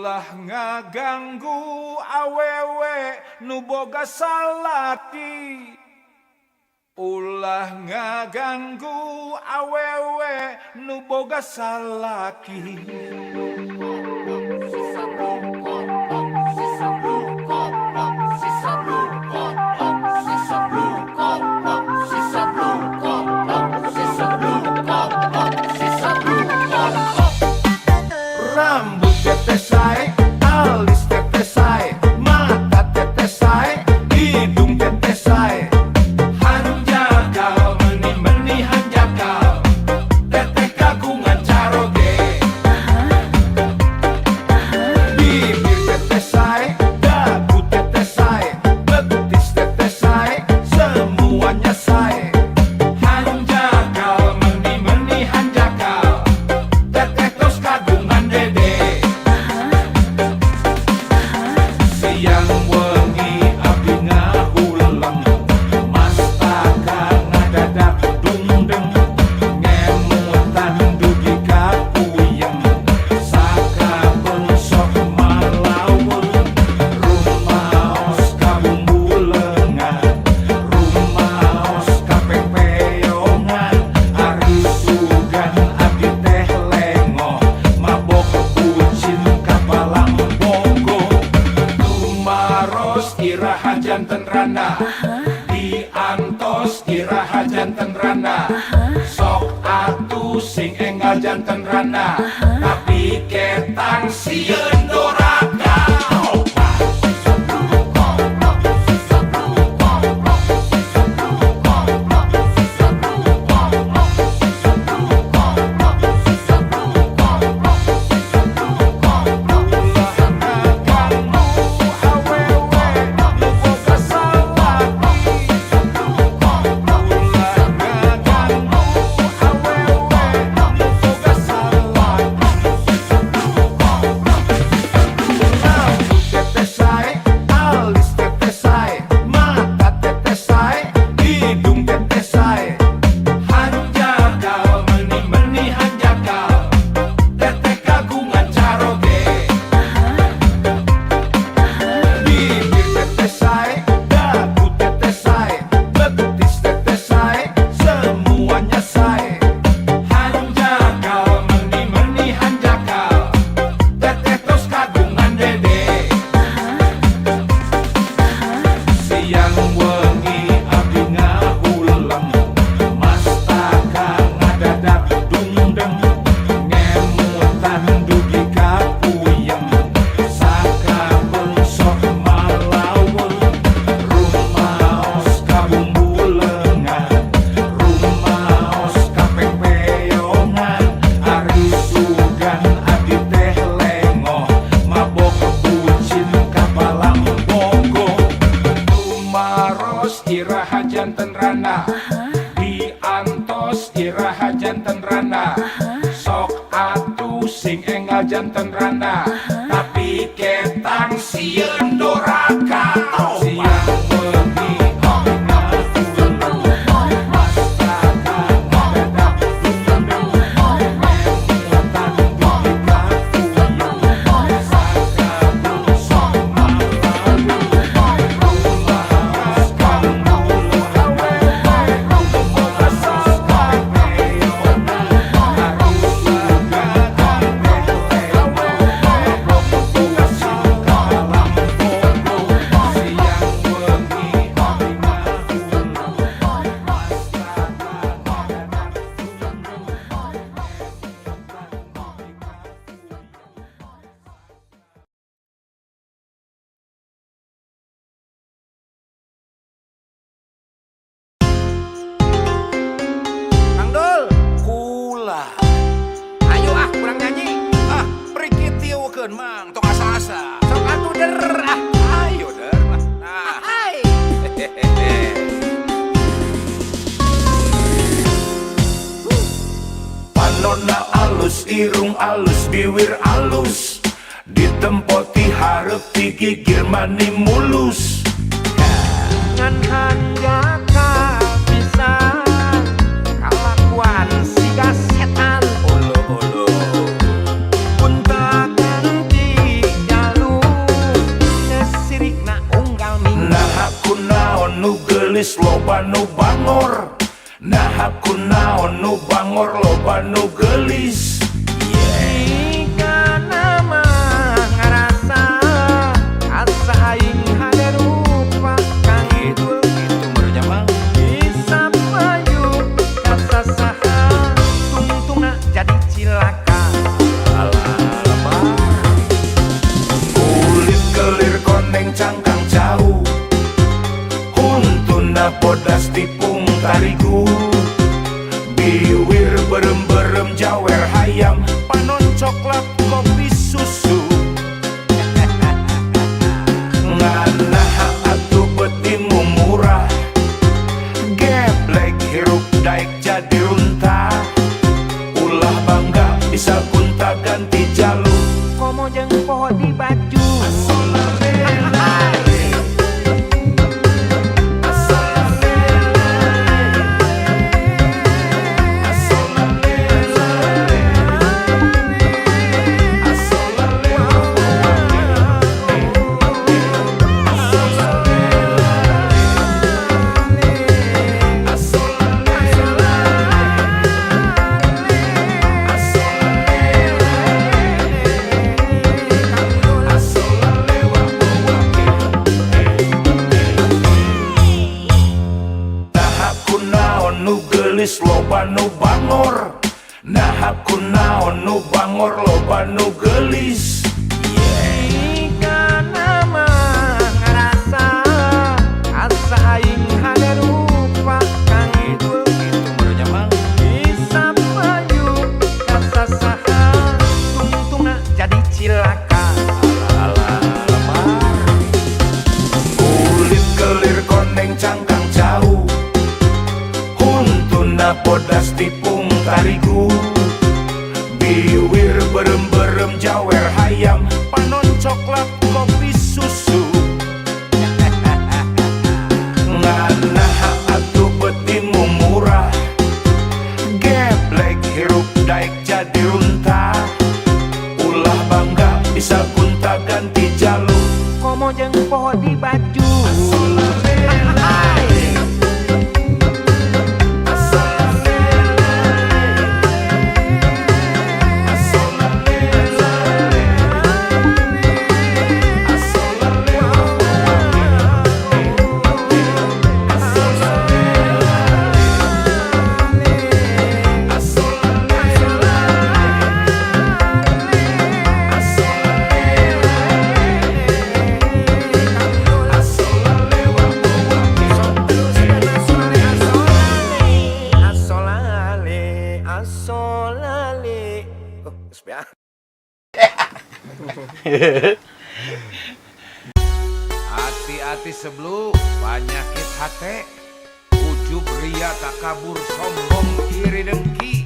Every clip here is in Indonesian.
Ulah ngaganggu awewe nu boga salaki. Ulah ngaganggu awewe nu boga salaki. Rambut tetes sae, alis tetes sae, mata tetes sae, hidung tetes sae. Hanjakal meni-meni hanjakal, teteh kagungan caroge. Bibir tetes sae, dagu tetes sae, betis tetes sae, semuanya sae. Hanjakal meni-meni hanjakal, teteh tos kagungan dede. Siang wengi abdi ngahulang, mastaka ngadadak dungdeng, ngemutan dugi ka puyeng, sakabeung sok malaweung, rumaos ka bumbu leungan, rumaos ka pepeyongan, ari sugan abdi teh lengo, mabok bucin ka palang bogo. Tumaros iraha janten randa, diantos iraha janten randa, sok atuh sing enggal janten randa, tapi ketang sieun doraka. Iraha janten randa, diantos iraha janten randa, sok atuh sing enggal janten randa, tapi ketang sieun doraka. Siang wengi abdi ngahulang, mastaka ngadadak dungdeng, ngemutan dugi ka puyeng, sakabeung sok malaweung, rumaos ka mang tong asa-asa sok atuh der ayo der nah hai panonna alus irung alus biwir alus ditempoti hareup digigir mani mulus ngan hanjaka bisa kalakuan siga setan olo-olo punta ganti gelis loba nu bangor. Nah aku naon nu bangor loba nu gelis. Jika nama ngarasa asa aing hade rupa kang Gitu berjamang. bisa payu kasasaha tungtungna jadi cilaka. Kulit kelir koneng cangkang jauh, huntuna bodas tipung tarigu. Biwir berem-berem jawer hayam, panon coklat kopi susu. Nganaha atuh betimu murah, geblek hirup daek jadi runtah. Ulah bangga bisa gunta ganti jalur. Komo jeung poho di baju loba nu bangor. Nah aku naon nu bangor loba nu gelis. jika nama ngarasa asa aing hade rupa kang berjamang. bisa payu kasasaha tungtungna jadi cilaka. Kulit kelir koneng cangkang jauh, huntuna bodas tipung tarigu. Biwir berem-berem jawer hayam, panon coklat kopi susu. Nganaha atuh betimu murah, geblek hirup daek jadi runtah. Ulah bangga bisa gunta ganti jalur. Komo jeung poho di baju asolale. Oh, sepia. Hati-hati sebelum penyakit hati, ujub ria takabur sombong iri dengki.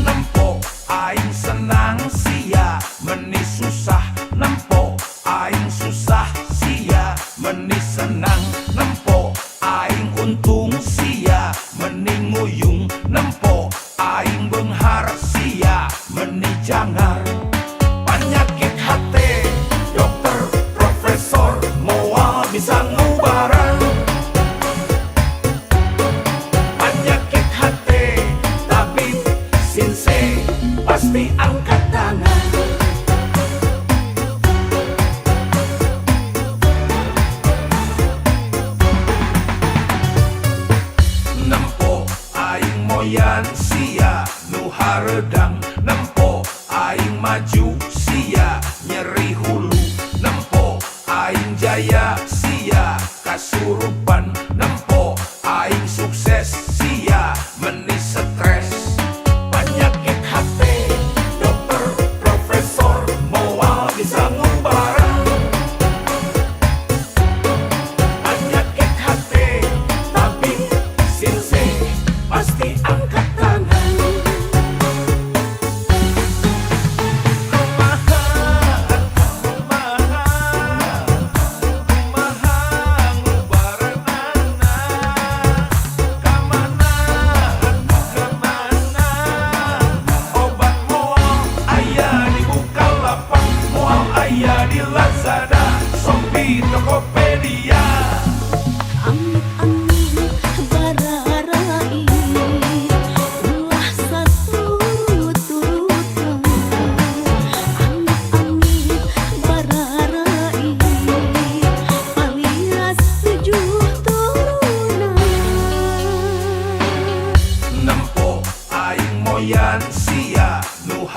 Nempo aing senang sia meni susah, nempo aing susah sia meni senang, nempo aing untung sia meni nguyung, nempo aing benghar sia meni jangar. Penyakit hati dokter profesor moal bisa ngubaran. Penyakit hati tabib sinse pasti angkat tangan. Nempo aing moyan sia nu haredang, nempo aing maju sia nyeri hulu, nempo aing jaya sia kasurupan, nempo aing sukses sia meni stres. Penyakit hati dokter profesor moal bisa ngubaran. Penyakit hati tabib sinse pasti angkat tangan.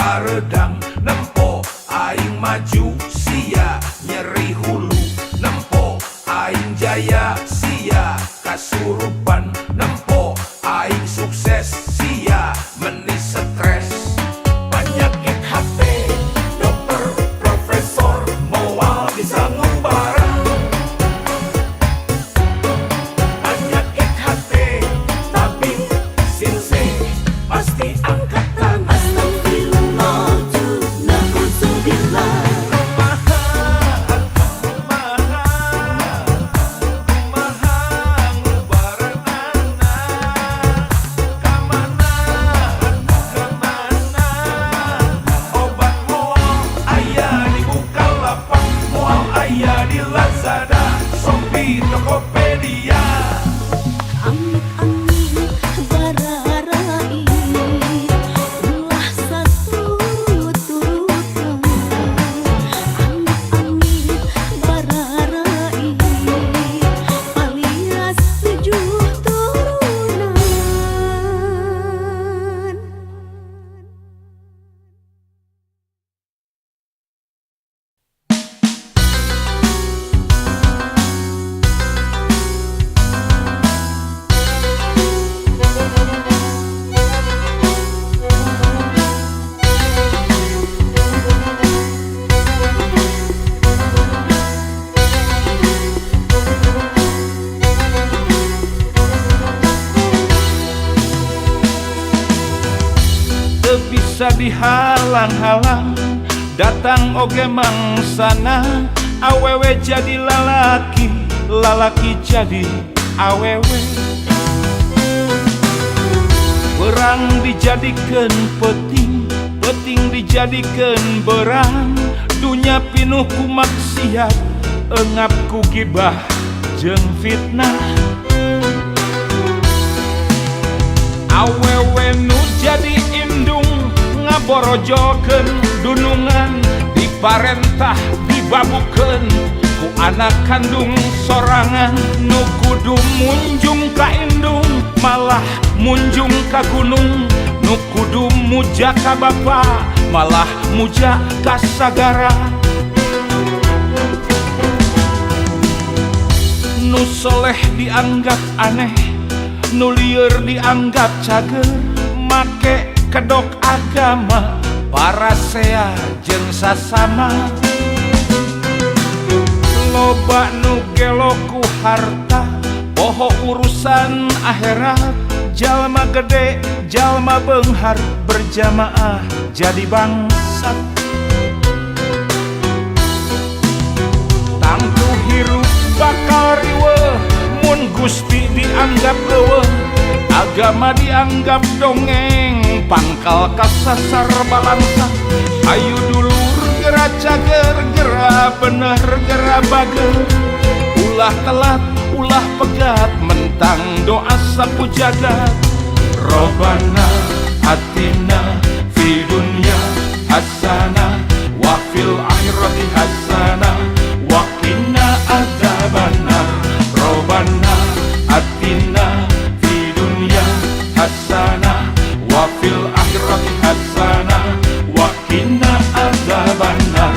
haredang nempo aing maju sia nyeri hulu nempo aing jaya sia kasurupan nempo aing sukses sia meni stres penyakit hati dokter profesor moal bisa ngubarang penyakit hati tabib sinse pasti angkat tangan aya di Lazada, Shopee, Tokopedia. Amit-amit bararai ulah saturutan. Amit-amit bararai alias 7 turunan. Bisa dihalang-halang datang oge mangsana awewe jadi lalaki lalaki jadi awewe berang dijadikan peting peting dijadikan berang dunya pinuh ku maksiat engap ku gibah jeung fitnah awewe nu jadi indung ngaborojokeun dunungan diparentah dibabukeun ku anak kandung sorangan nu kudu munjung ka indung malah munjung ka gunung nu kudu muja ka bapa malah muja ka sagara nu soleh dianggap aneh nu lieur dianggap cager make kedok agama parasea jeung sasama loba nu gelo ku harta poho urusan akhirat jalma gede jalma beunghar berjamaah jadi bangsat tangtu hirup bakal riweuh mun Gusti dianggap eueuh agama dianggap dongeng pangkal kasasar balangsa ayu dulur gera cager gera bener gera bager ulah telat ulah pegat mentang doa sapu jagat Robbana atina fi dunya hasanah wa fil akhirati hasanah wa qina adzabannar Robbana atina hasanah wa fil akhirati hasanah wa qina adzabannar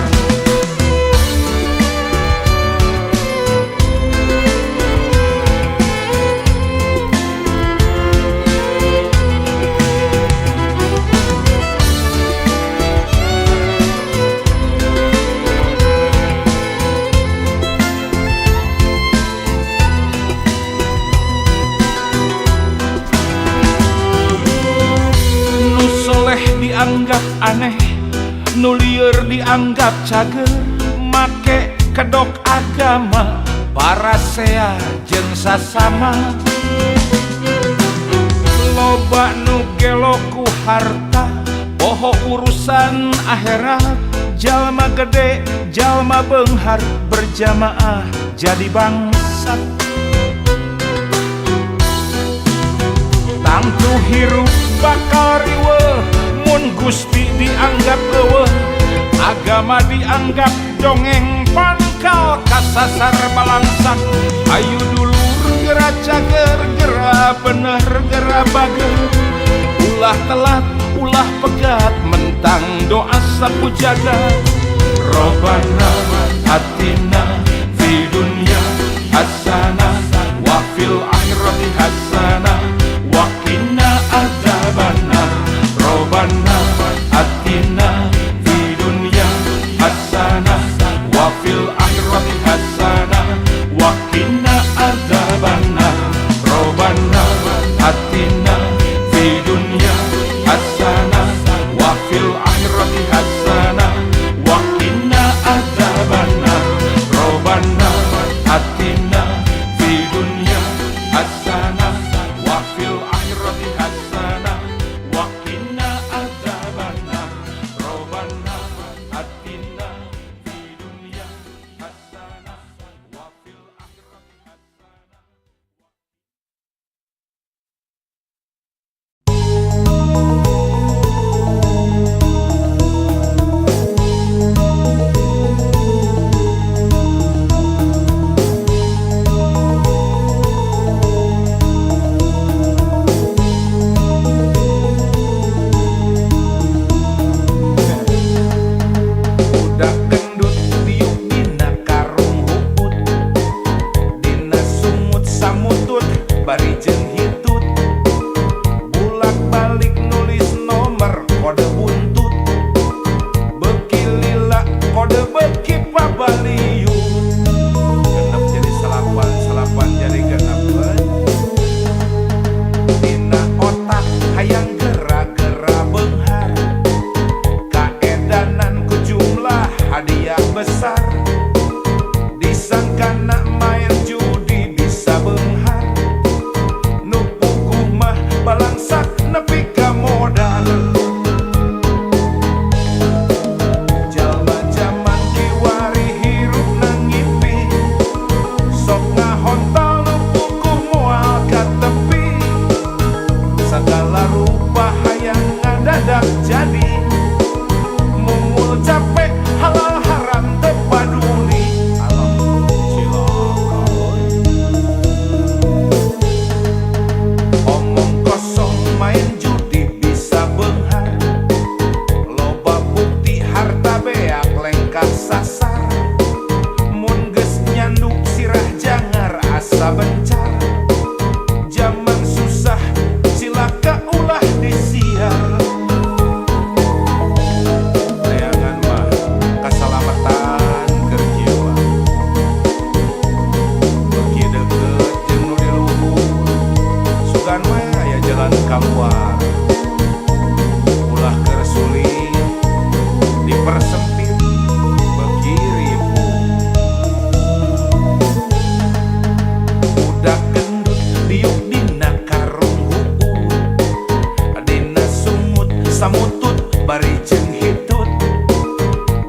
dianggap aneh nu lieur dianggap cager make kedok agama parasea jeung sasama loba nu gelo ku harta poho urusan akhirat jalma gede jalma beunghar berjamaah jadi bangsat tangtu hirup bakal riweuh mun Gusti dianggap eueuh agama dianggap dongeng pangkal kasasar balangsak ayu dulur gera cager gera bener gera bager ulah telat ulah pegat mentang sapu jaga. Robana atina fi dunya hasana wa fil akhirati hasana wa qina adzabannar. Robana atina fi dunya hasana wa fil akhirati hasana wa qina adzabannar. Robana atina fi dunya hasana wa fil akhirati hasana wa qina adzabannar. Robana atina fi dunya hasana wa fil akhirati hasana wa qina adzabannar. Robana atina fi dunya hasana wa fil akhirati hasana. Budak gendut tiup dina karung huput, dina sumut samutut bari jeung hitut, bulak balik nulis nomor kode buntut, beuki lila kode beuki pabaliut. Genep jadi salapan, salapan jadi genep euy. Dina otak hayang gera-gera beunghar, kaedanan ku jumlah hadiah besar, disangkana main judi bisa beunghar, nu puguh mah balangsak nepi ka modal. Jalma jaman kiwari hirup nang ngimpi, sok ngahontal nu puguh moal ka tepi, segala rupa hayang ngadadak jadi, mungul capek halal haram teu paduli. Alam cilaka euy. Omong kosong main judi bisa beunghar, loba bukti harta beak lengkah sasar, mun geus nyandu sirah jangar asa bencar, zaman susah cilaka ulah disiar. Neangan mah kasalamatan keur jiwa, beuki deukeut jeung nu di luhur, sugan we aya jalan kaluar, ulah keur sulit dipersempit beuki ribu. Budak gendut diuk dina karung huput, dina sumut samutut bari jeung hitut,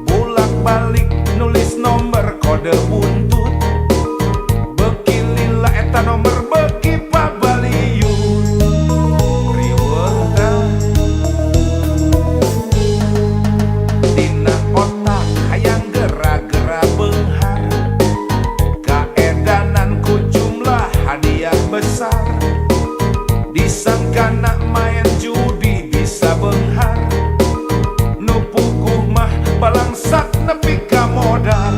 bulak balik nulis nomor kode buntut, beuki lila eta nomor beuki pabaliut. Riweuh tah. Dina otak hayang gera-gera beunghar, kaedanan ku jumlah hadiah besar, disangkana main judi bisa beunghar, nu puguh mah balangsak nepi ka modal.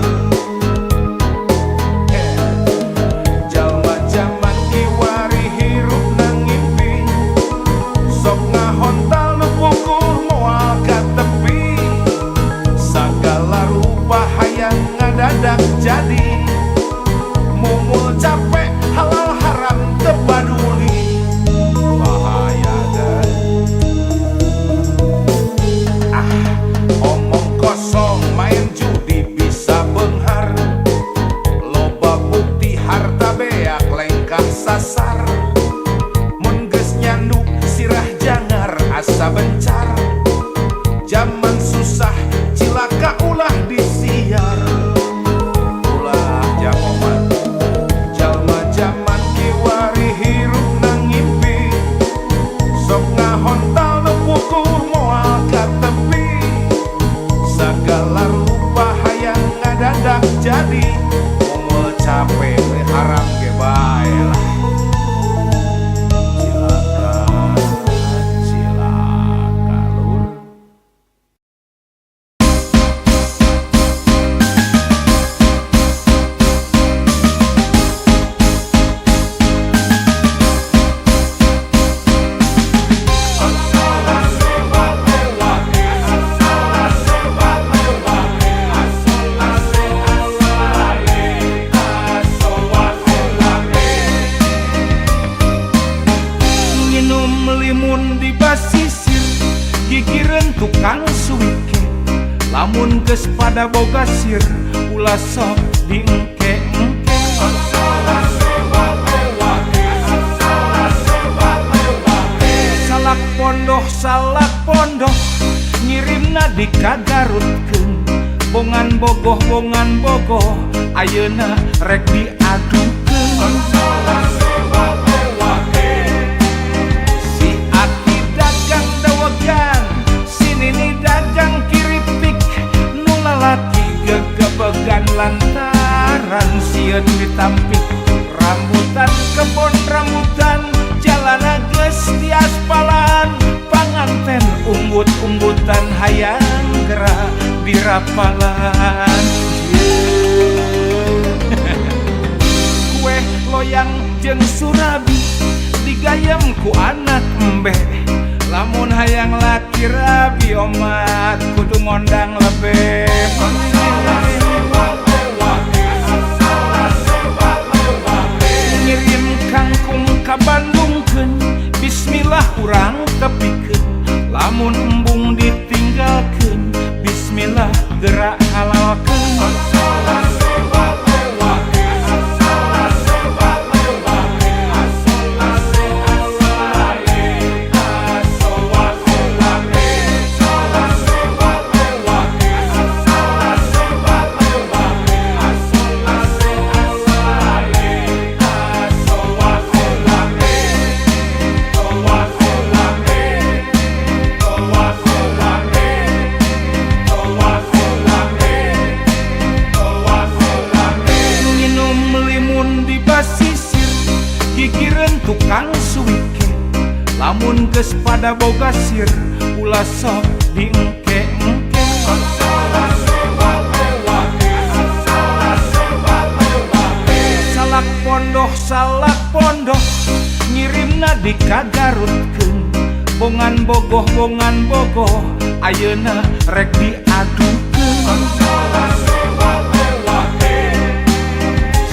Jalma jaman kiwari hirup nang ngimpi, sok ngahontal nu puguh moal ka tepi, sagala rupa hayang ngadadak jadi, mungul capek halal haram teu paduli. Bahaya guys. Omong kosong main judi bisa beunghar, loba bukti harta beak lengkah sasar, mun geus nyandu sirah jangar asa bencar, zaman susah cilaka ulah disiar. Ulah jamoman jalma jaman kiwari hirup nang ngimpi, sok ngahontal nu puguh moal ka tepi, sagala rupa hayang ngadadak jadi, mungul capek haram ge bae lah. lamun geus pada boga sir ulah sok diengke-engke. Salak pondoh ngirimna dikagarutkeun bongan bogoh ayeuna rek diadukeun. Si Ati dagang dawegan, si Nini dagang kiripik, nu lalaki gegebegan lantaran sieun ditampik. Rambutan kebon rambutan jalana geus di aspalan, panganten umbut-umbutan hayang gerak di rapalan. Kue loyang jeung surabi digayem ku anak embe, lamun hayang laki rabi omat kudu ngondang lebe. Ngirim kangkung ka Bandungkeun, bismillah urang tepikeun, lamun embung ditinggalkeun, bismillah gerak halalkeun. Tukang suwike lamun geus pada boga sir ulah sok diengke-engke. Salak pondoh ngirimna dikagarutkeun bongan bogoh ayeuna rek diadukeun.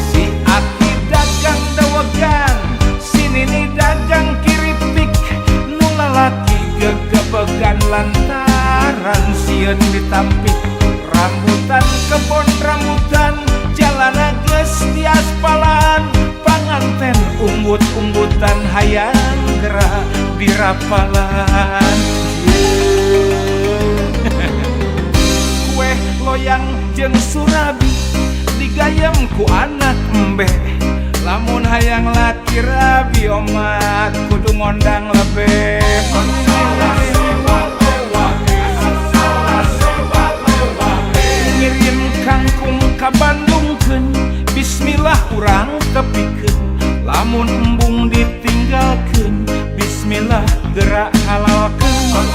Si Ati dagang dawegan, Nini dagang kiripik, nu lalaki gegebegan lantaran sieun ditampik. Rambutan kebon rambutan jalana geus di aspalan, panganten umbut-umbutan hayang gerak di rapalan. Kue loyang jeung surabi digayem ku anak embe, lamun hayang laki rabi omat kudu ngondang lebe. Ngirim kangkung ka Bandungkeun, bismillah urang tepikeun, lamun embung ditinggalkeun, bismillah gerak halalkeun.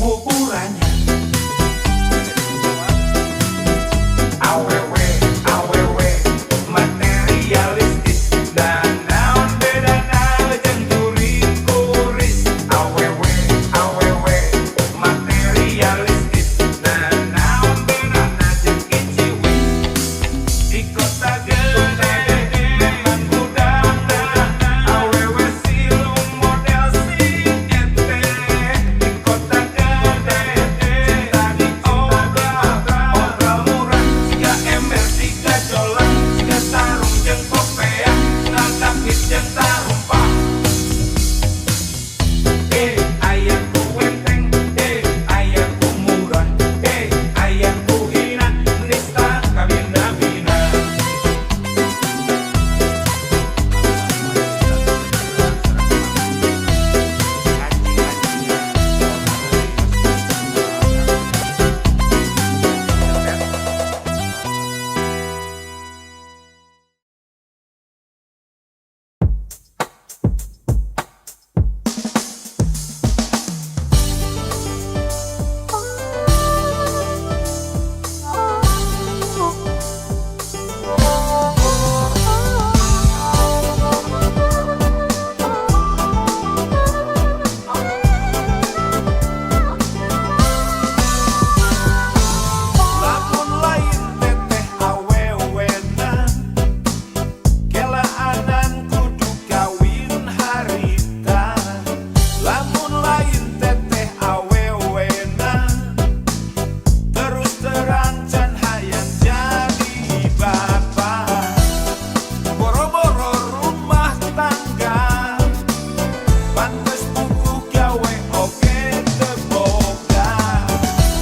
kuburannya. Awewe, awewe, materialistis dan naon bedana jeung juri kuris. Awewe, awewe, materialistis dan naon bedana jeung kiciwis. Di kota gede memang budakna awewe silung model si ente. Di kota gede cinta diobrol murah. Siga ember, siga jolang, siga sarung jeung kopea, nangkap hit jeung tarumpah. Aya ku wenteng, aya ku murah, aya ku hina, nista kabina-bina. Lamun lain teteh awewenan, kelaanan kudu kawin harita. Lamun lain teteh awewenan, terus terang can hayang jadi bapak. Boro-boro rumah tangga, pantes buku gawe oge teu boga.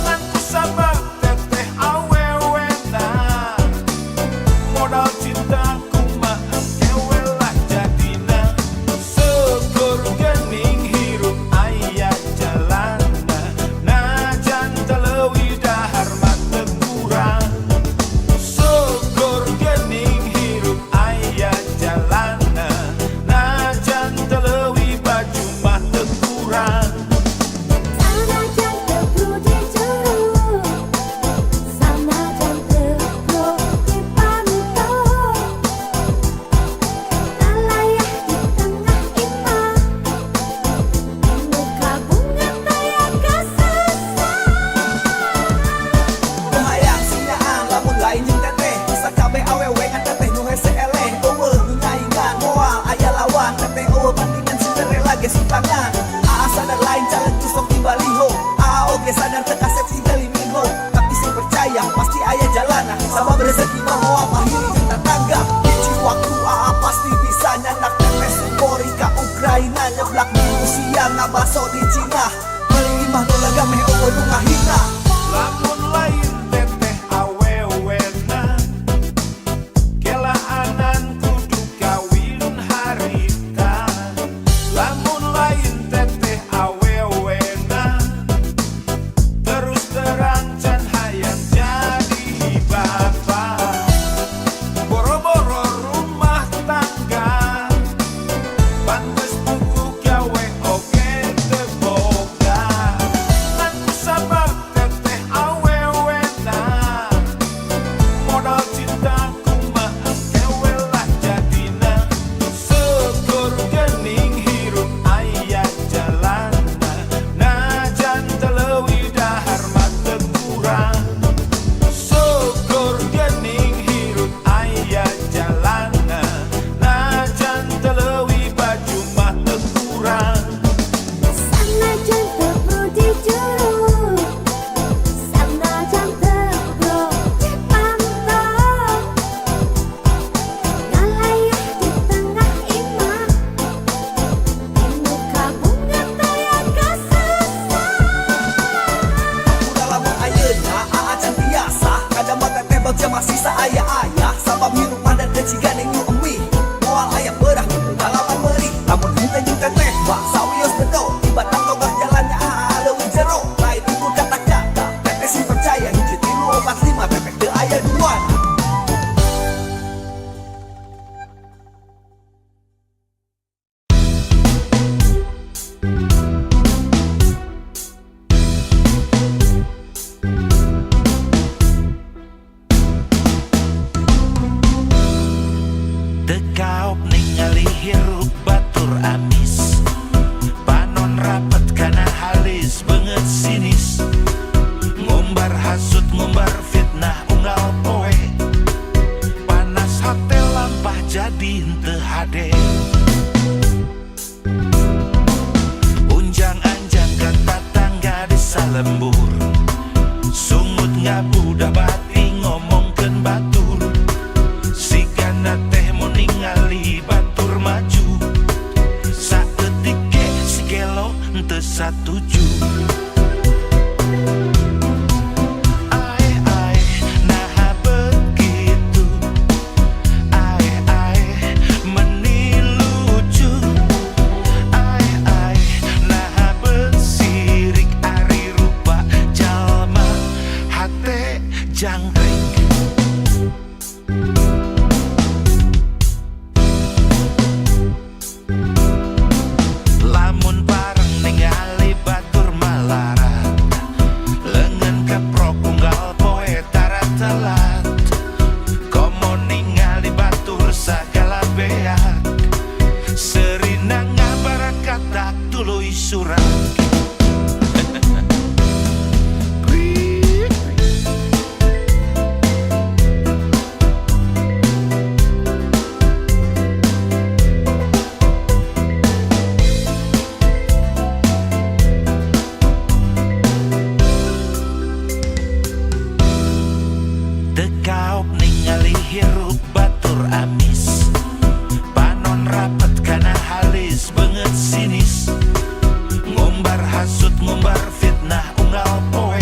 Ngan kusabab teteh awewenan, modal cinta kumaha engke lah jadina. Syukur geuning hirup aya jalanna, najan teu leuwih dahar mah teu kurang. Syukur geuning hirup aya jalanna, najan teu leuwih baju mah teu kurang. Sanajan teu prude jero, sanajan teu prude panto. Nalayah di tengah imah, muka bunga taya kasasa. Hayang singaan lamun lain jeung teteh sakabe awewe ngan teteh nu hese eleh eueuh nu nyaingan moal aya lawan teteh eueuh bandingan Cinderella ge simpangan aa sadar lain caleg tu sok dibaliho aa oge sadar teu kaset si Deliminho tapi sing percaya pasti aya jalana sabab rezeki mah moal pahiri jeung tetangga hiji waktu aa pasti bisa nyandak teteh supori ka Ukraina nyeblak di Rusia ngabaso di Cina meuli imah nu lega meh eueuh nu ngahina. Lamun lain teteh awewenan, kelaanan kudu kawin harita. Lamun lain teteh awewenan, banget sinis, ngumbar hasut, ngumbar fitnah, unggal poe. Panas hati lampah jadi henteu hade. Unjang-anjang kata tangga desa lembur, sungut ngabudah bati ngomongkeun batur. Sigana teh mau ningali batur maju, saeutik ge si gelo henteu satuju. Jangkrik lamun bareng ningali batur malarat, lengan keprok unggal poe tara telat. Komo ningali batur sagala beak, serina ngabarakat tuluy surat. Dekaop ningali hirup batur amis, panon rapet kana halis banget sinis, ngumbar hasut, ngumbar fitnah, unggal poe.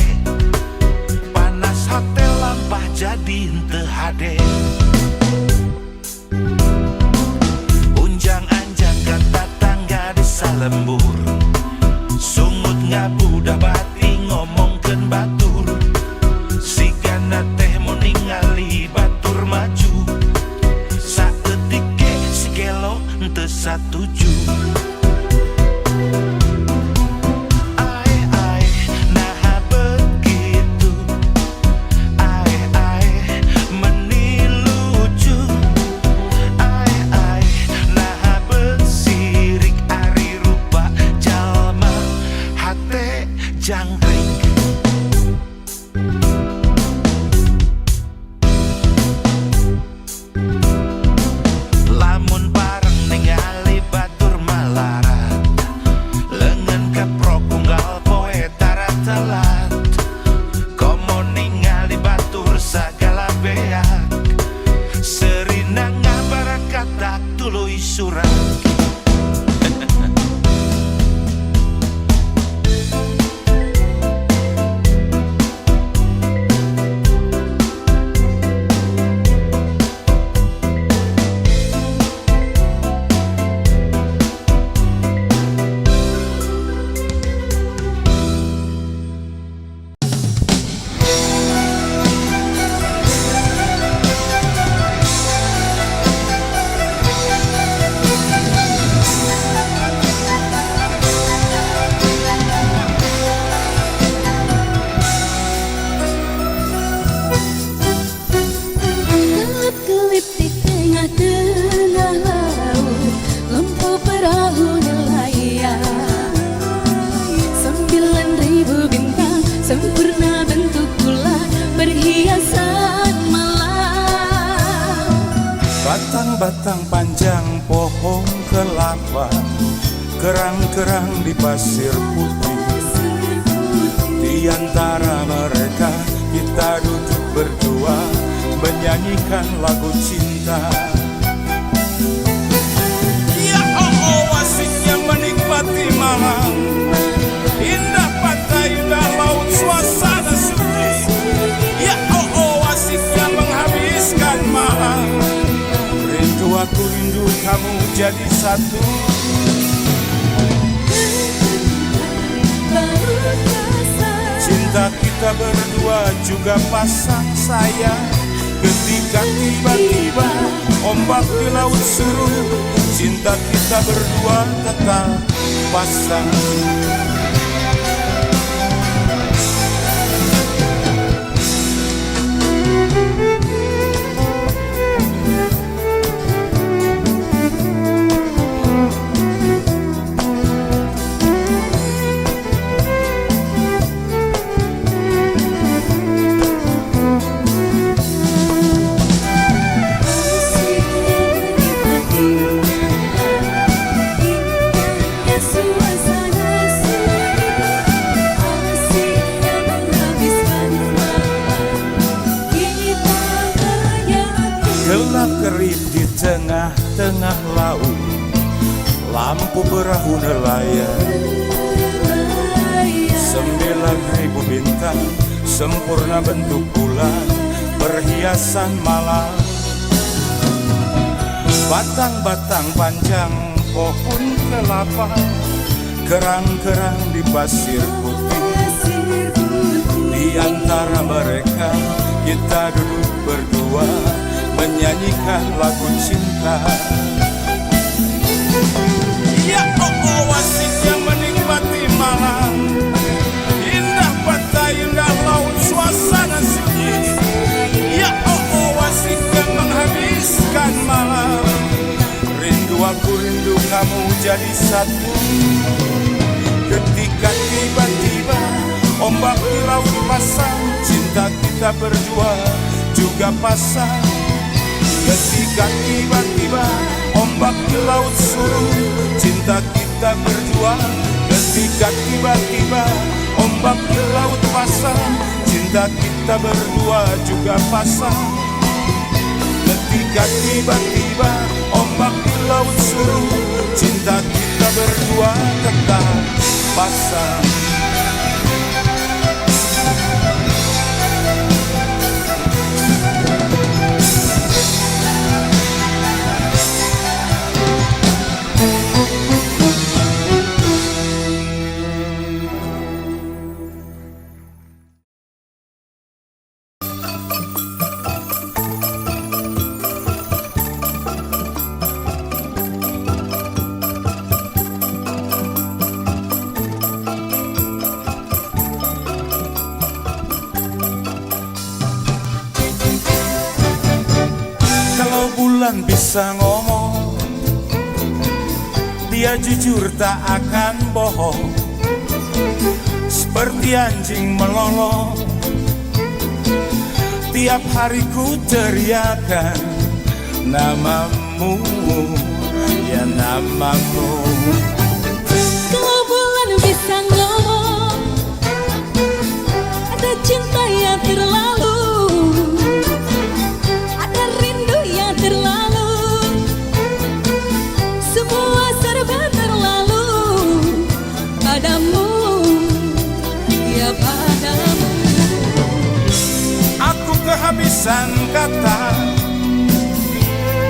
Panas hati lampah jadi henteu hade. Unjang-anjang kata tangga desa lembur, sungut ngabudah bati ngomongkeun batur. Sigana teh mau ningali batur maju, saeutik ge si gelo henteu satuju. Ai nah begitu, ai meni lucu, ai nah besirik ari rupa jalma hate jangkrik. Lamun bareng ningali batur malarat, lengan keprok unggal poe tara telat. Komo ningali batur sagala beak, serina ngabarakat tuluy surat. Kelip-kelip di tengah-tengah laut, lampu perahu nelayan. 9.000 bintang sempurna bentuk bulan berhiasan malam. Batang-batang panjang pohon kelapa, kerang-kerang di pasir putih. Di antara mereka kita duduk berdua, menyanyikan lagu cinta. Ya asiknya menikmati malam, indah pantai, indah laut, suasana suci. Ya asiknya menghabiskan malam, rindu aku, rindu kamu jadi satu. Cinta kita berdua juga pasang sayang. Ketika tiba-tiba ombak di laut seru, cinta kita berdua tetap pasang. tengah-tengah laut, lampu perahu nelayan. 9.000 bintang, sempurna bentuk bulan, perhiasan malam. Batang-batang panjang pohon kelapa, kerang-kerang di pasir putih. Di antara mereka kita duduk berdua, menyanyikan lagu cinta. Ya oh, wasit yang menikmati malam, indah pantai, indah laut, suasana sunyi. Ya oh, wasit yang menghabiskan malam, rindu aku, rindu kamu jadi satu. Ketika tiba-tiba ombak di laut pasang, cinta kita berdua juga pasang. Ketika tiba-tiba ombak di laut surut, cinta kita berdua. Ketika tiba-tiba ombak di laut pasang, cinta kita berdua juga pasang. Ketika tiba-tiba ombak di laut surut, cinta kita berdua tetap pasang. Bulan bisa ngomong, dia jujur tak akan bohong. Seperti anjing melolong, tiap hari ku teriakan namamu, ya namamu. Kalau bulan bisa ngomong, ada cinta yang terlalu, terlalu, semua serba terlalu padamu, ya padamu. Aku kehabisan kata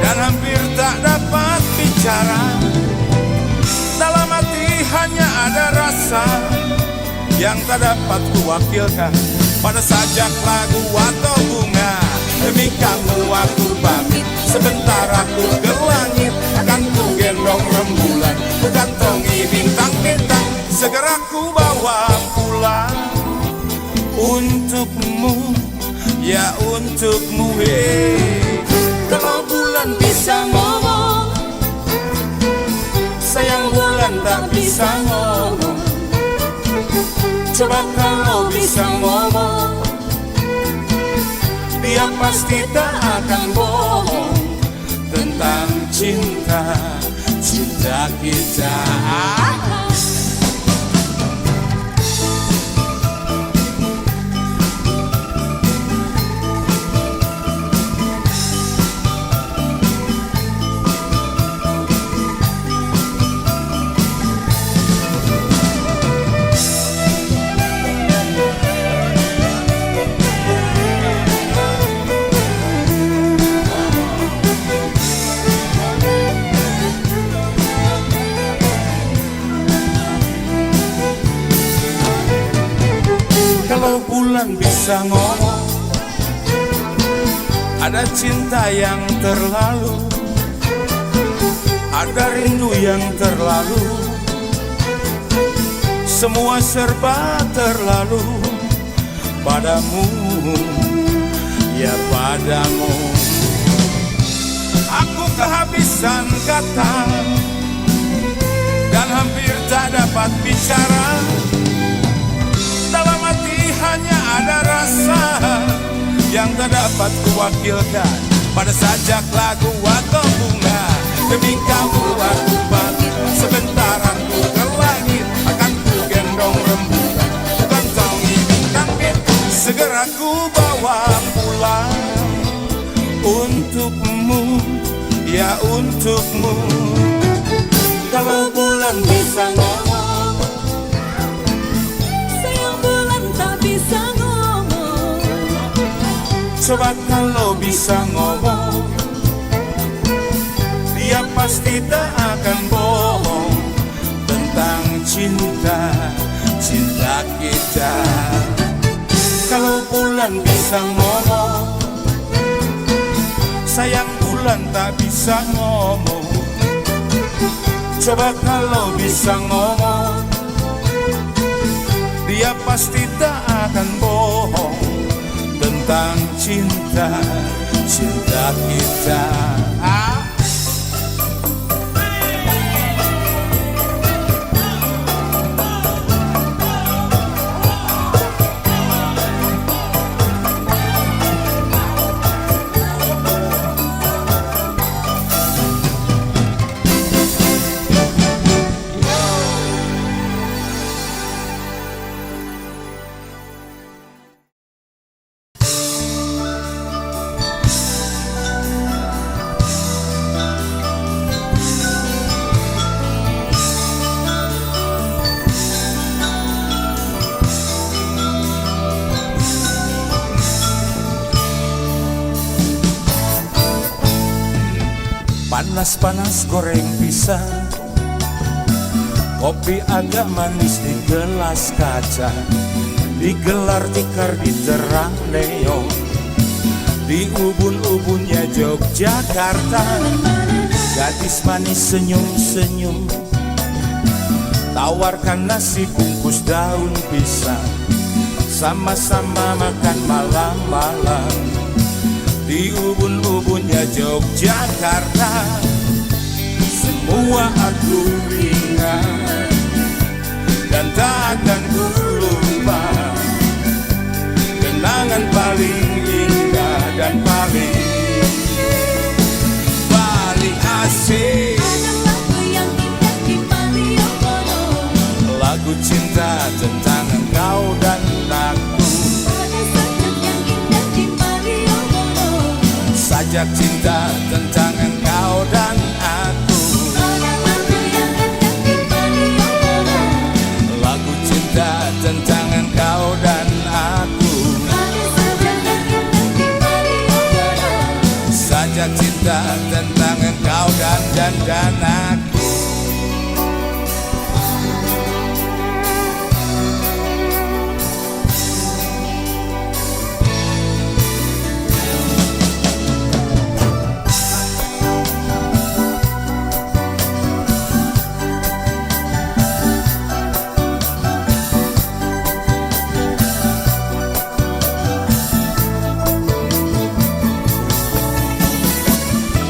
dan hampir tak dapat bicara. Dalam hati hanya ada rasa yang tak dapat kuwakilkan pada sajak lagu atau bunga. Demi kamu aku pamit, sebentar aku ke langit, akan ku gendong rembulan, ku kantongi bintang-bintang, segera ku bawa pulang. Untukmu, ya untukmu, Kalau bulan bisa ngomong, sayang bulan tak bisa ngomong. coba kalau bisa ngomong, dia pasti tak akan bohong tentang cinta, cinta kita. Kalau bulan bisa ngomong, ada cinta yang terlalu, ada rindu yang terlalu, semua serba terlalu padamu, ya padamu. Aku kehabisan kata dan hampir tak dapat bicara. Dalam hati hanya ada rasa yang tak dapat kuwakilkan pada sajak lagu atau bunga. Demi kamu aku bangkit, sebentar aku ke langit, akan ku gendong rembulan, ku kantongi bintang-bintang, segera ku bawa pulang. Untukmu, ya untukmu. Kalau bulan bisa ngomong, Sayang bulan tak bisa ngomong. coba kalau bisa ngomong, dia pasti tak akan bohong tentang cinta kita. Kalau bulan bisa ngomong, sayang bulan tak bisa ngomong. Coba kalau bisa ngomong, dia pasti tak akan bohong tentang cinta kita. Panas-panas goreng pisang, kopi agak manis di gelas kaca, digelar tikar di terang neon, di ubun-ubunnya Yogyakarta. Gadis manis senyum-senyum, tawarkan nasi bungkus daun pisang, sama-sama makan malam-malam di ubun-ubunnya Yogyakarta. Semua aku ingat dan tak akan ku lupa, kenangan paling indah dan paling asik. Ada lagu yang indah di Malioboro, Lagu cinta tentang engkau dan aku, ada sajak yang indah di Malioboro, sajak cinta tentang engkau dan aku. ada lagu yang indah di Malioboro, Lagu cinta tentang engkau dan aku, ada sajak yang indah di Malioboro. sajak cinta tentang engkau dan aku.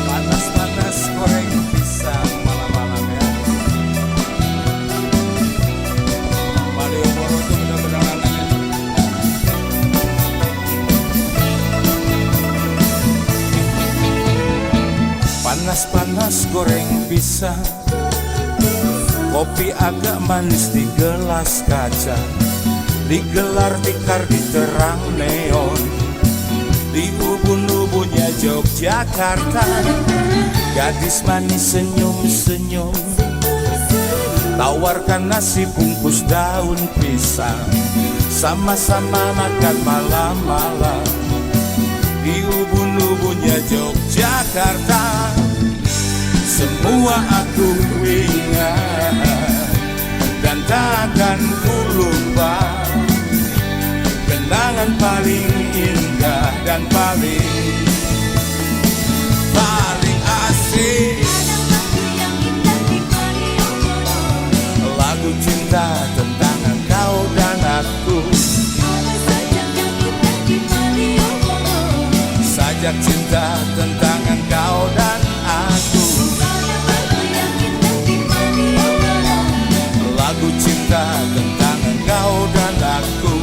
Panas-panas goreng pisang malam-malam ya. Malioboro itu benar-benar aneh. Panas-panas goreng pisang, kopi agak manis di gelas kaca, digelar tikar di terang neon, di ubun-ubunnya Yogyakarta. Gadis manis senyum-senyum, tawarkan nasi bungkus daun pisang, sama-sama makan malam-malam di ubun-ubunnya Yogyakarta. Semua aku ingat dan takkan ku lupa, kenangan paling indah dan paling asik. Ada lagu yang indah di Malioboro, Lagu cinta tentang engkau dan aku, ada sajak yang indah di Malioboro, sajak cinta tentang engkau dan aku. ada lagu yang indah di Malioboro, Lagu cinta tentang engkau dan aku,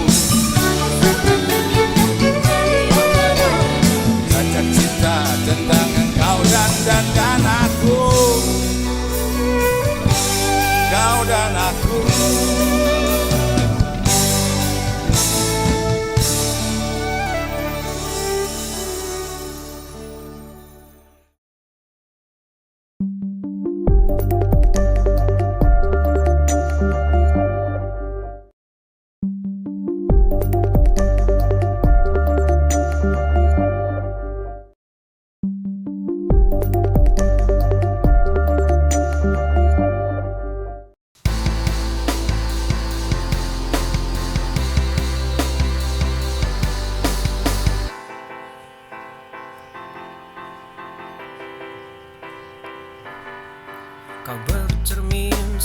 ada sajak yang indah di Malioboro. sajak cinta tentang engkau dan aku, kau dan aku.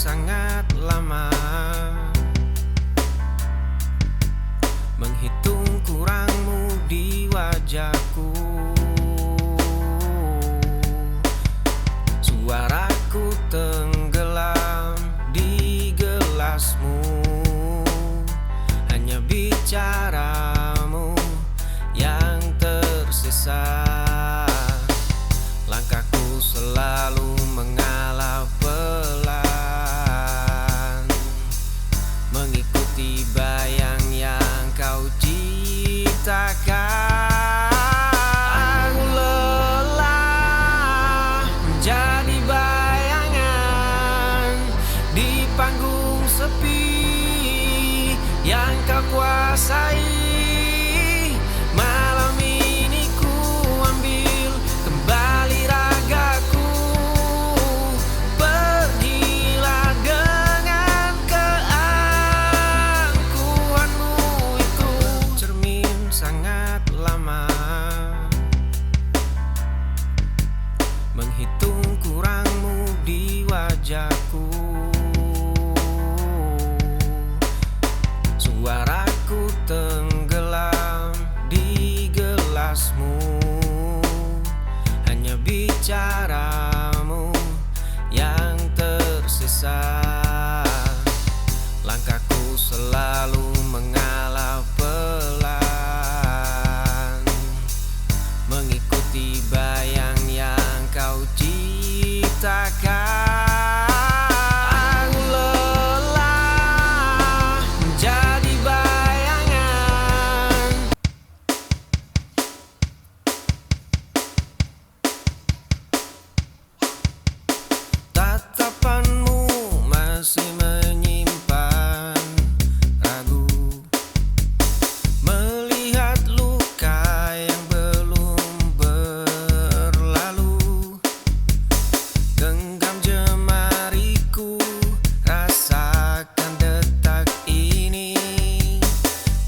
sangat lama, menghitung kurangmu di wajahku. Suaraku tenggelam di gelasmu, hanya bicaramu yang tersisa. Langkahku selalu mengalah pelan, mengikuti bayang yang kau ciptakan. Aku lelah menjadi bayangan di panggung sepi yang kau kuasai. Malam ini ku ambil kembali ragaku, pergilah dengan keangkuhanmu itu. Cermin sangat lama, menghitung kurangmu di wajahku. Suaraku tenggelam di gelasmu, hanya bicaramu yang tersisa. Langkahku selalu mengalah pelan, mengikuti bayang yang kau ciptakan. Aku lelah menjadi bayangan. Tatapanmu masih menyimpan ragu, melihat luka yang belum berlalu. Genggam jemariku, rasakan detak ini.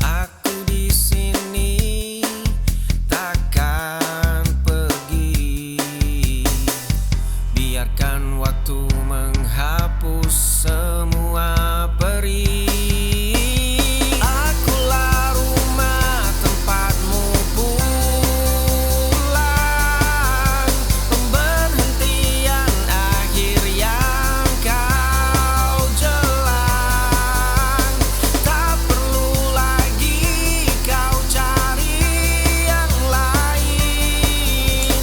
Aku di sini takkan pergi, biarkan waktu menghapus semua perih. Akulah rumah tempatmu pulang, pemberhentian akhir yang kau jelang. Tak perlu lagi kau cari yang lain,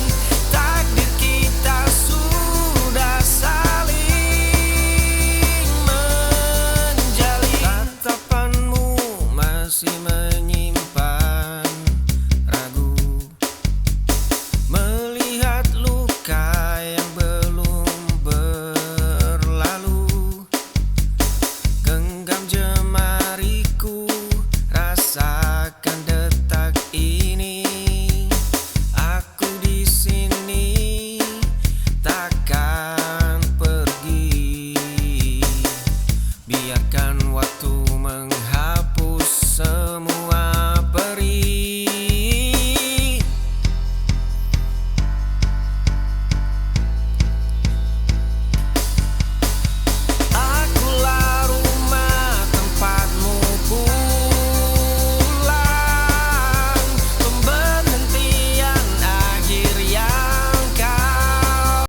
takdir kita sudah saling menjalin. Tatapanmu masih menyimpan ragu, melihat luka yang belum berlalu. Genggam jemariku, rasakan detak ini. Aku di sini takkan pergi, biarkan waktu menghapus semua perih. Akulah rumah tempatmu pulang, pemberhentian akhir yang kau.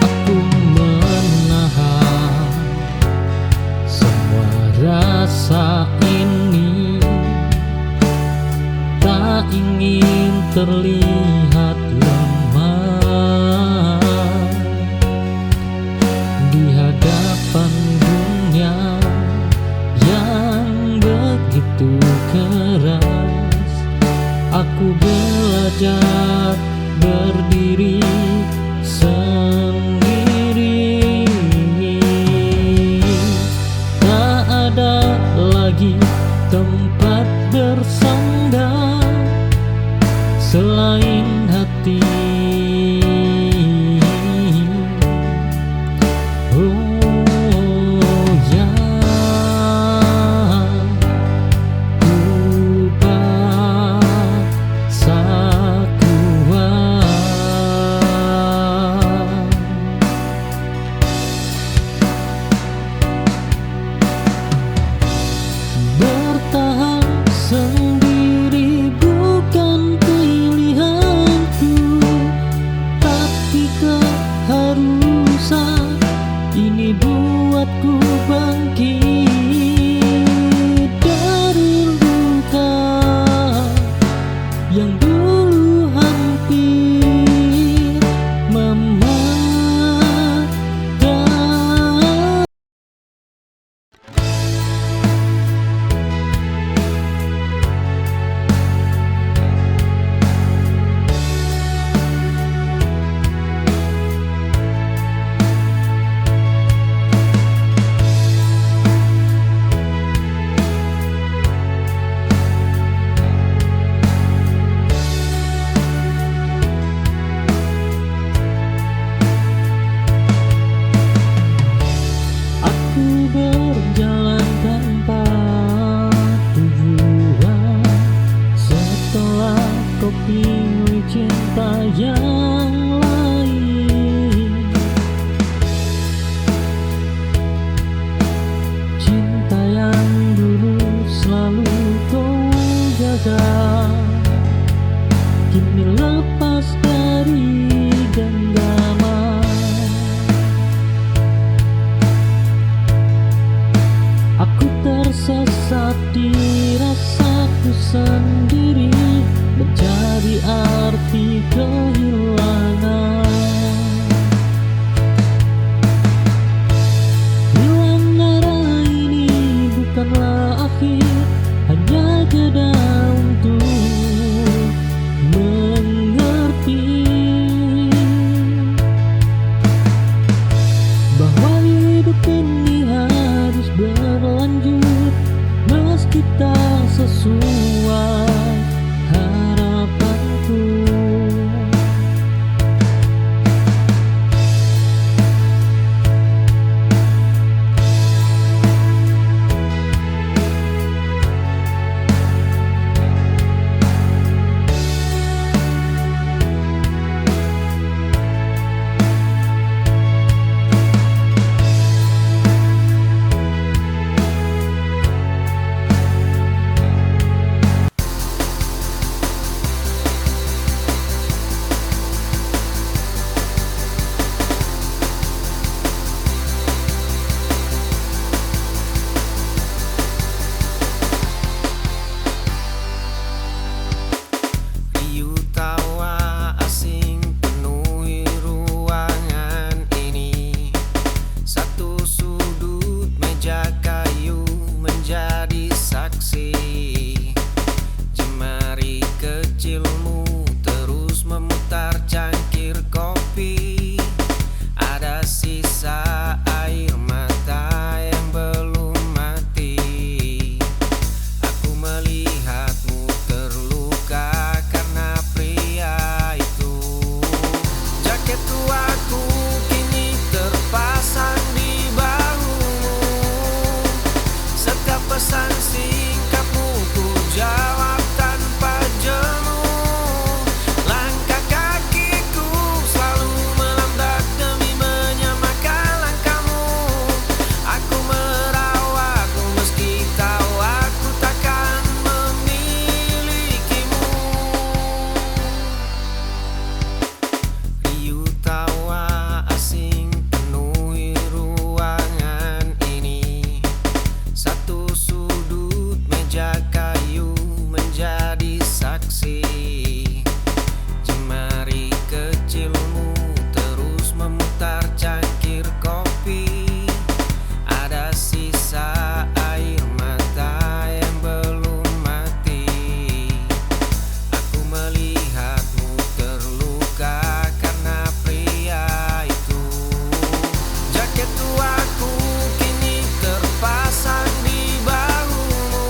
Aku menahan semua rasa ini, tak ingin terlihat lemah di hadapan dunia yang begitu keras. Aku belajar berdiri sendiri tempat bersandar selain hati. Oh ya, ku paksa kuat bertahan sendiri bukan pilihanku, tapi keharusan ini buatku bangkit dari luka yang dulu hampir mematikan. Aku berjalan tanpa tujuan setelah kau pilih cinta yang lain, cinta yang dulu selalu kau jaga kini lepas dari genggaman. Aku tersesat di rasaku sendiri, mencari arti kehilangan. Hilang arah ini bukanlah akhir, hanya jeda untuk mengerti bahwa hidup ini harus berlanjut meski tak sesuai harapanku. Riuh tawa asing penuhi ruangan ini. Satu sudut meja kayu menjadi saksi. Jemari kecilmu terus memutar cangkir kopi. Ada sisa air mata yang belum mati. Aku melihatmu terluka karena pria itu. Jaket tuaku kini terpasang di bahumu. Setiap pesan singkatmu ku jawab tanpa jenuh. Langkah kakiku selalu melambat demi menyamakan langkahmu. Aku merawatmu meski tahu aku takkan memilikimu. Riuh tawa asing penuhi ruangan ini. Satu sudut meja kayu menjadi saksi. Jemari kecilmu terus memutar cangkir kopi. Ada sisa air mata yang belum mati. Aku melihatmu terluka karena pria itu. Jaket tuaku kini terpasang di bahumu.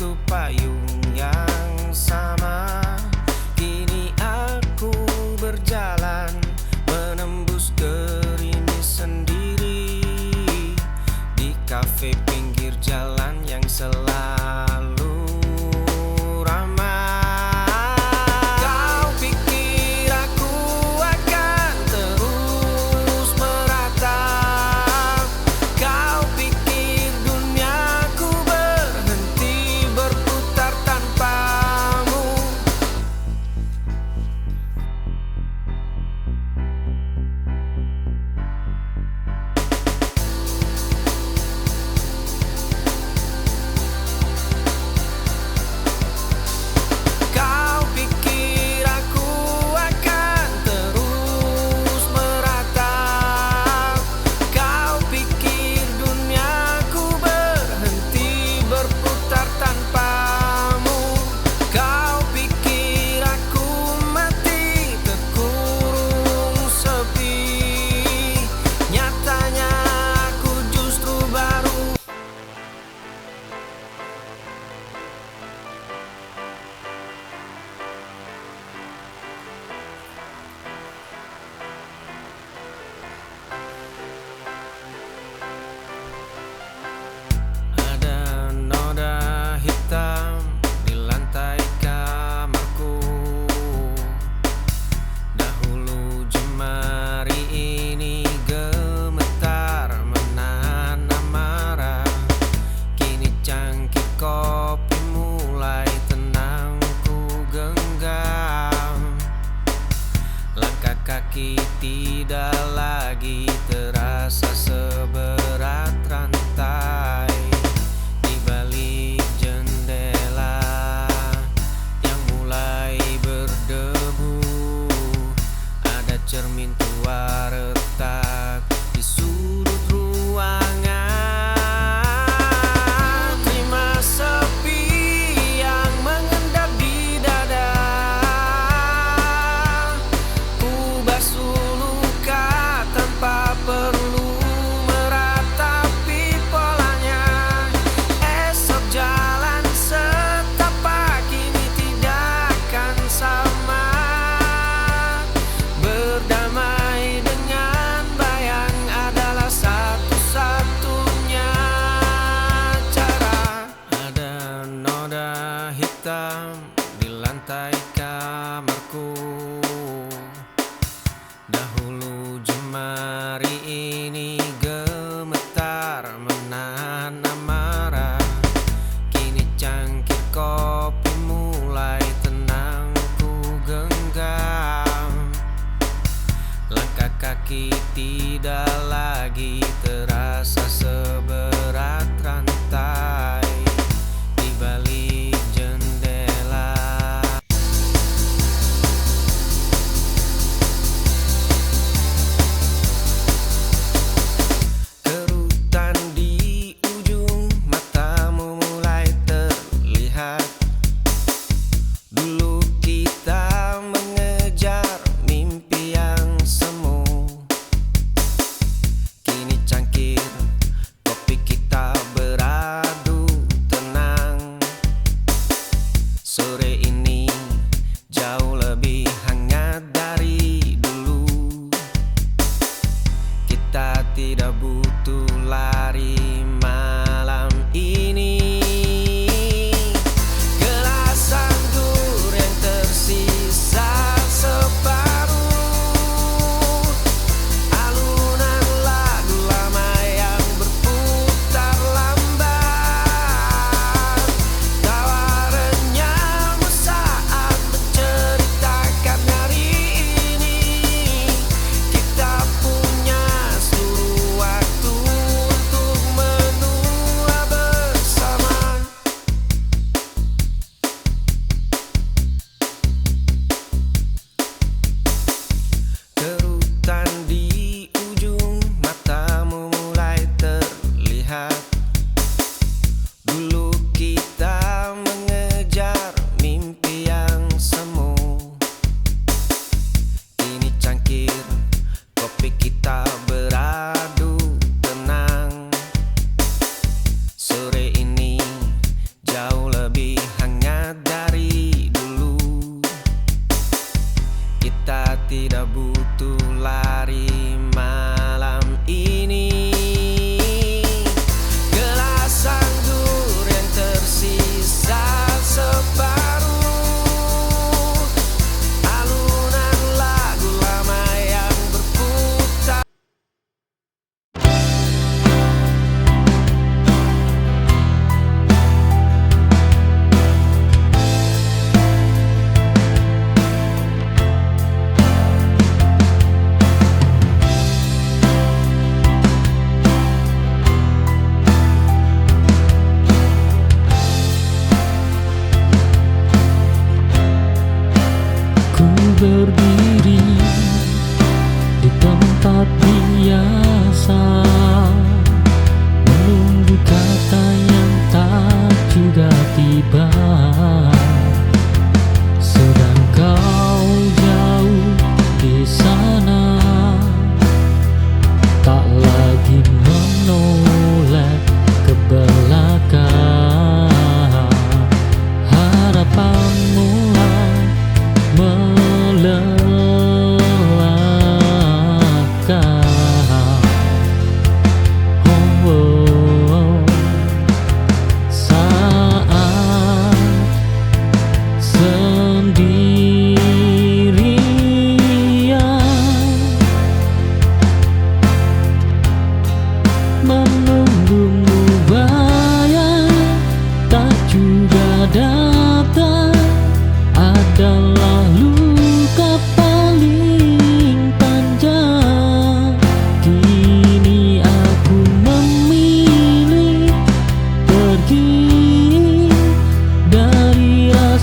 satu payung yang sama. Kini aku berjalan menembus gerimis sendiri di kafe pinggir jalan yang selalu ramai. Kau pikir aku akan terus meratap? Kau pikir duniaku berhenti berputar tanpa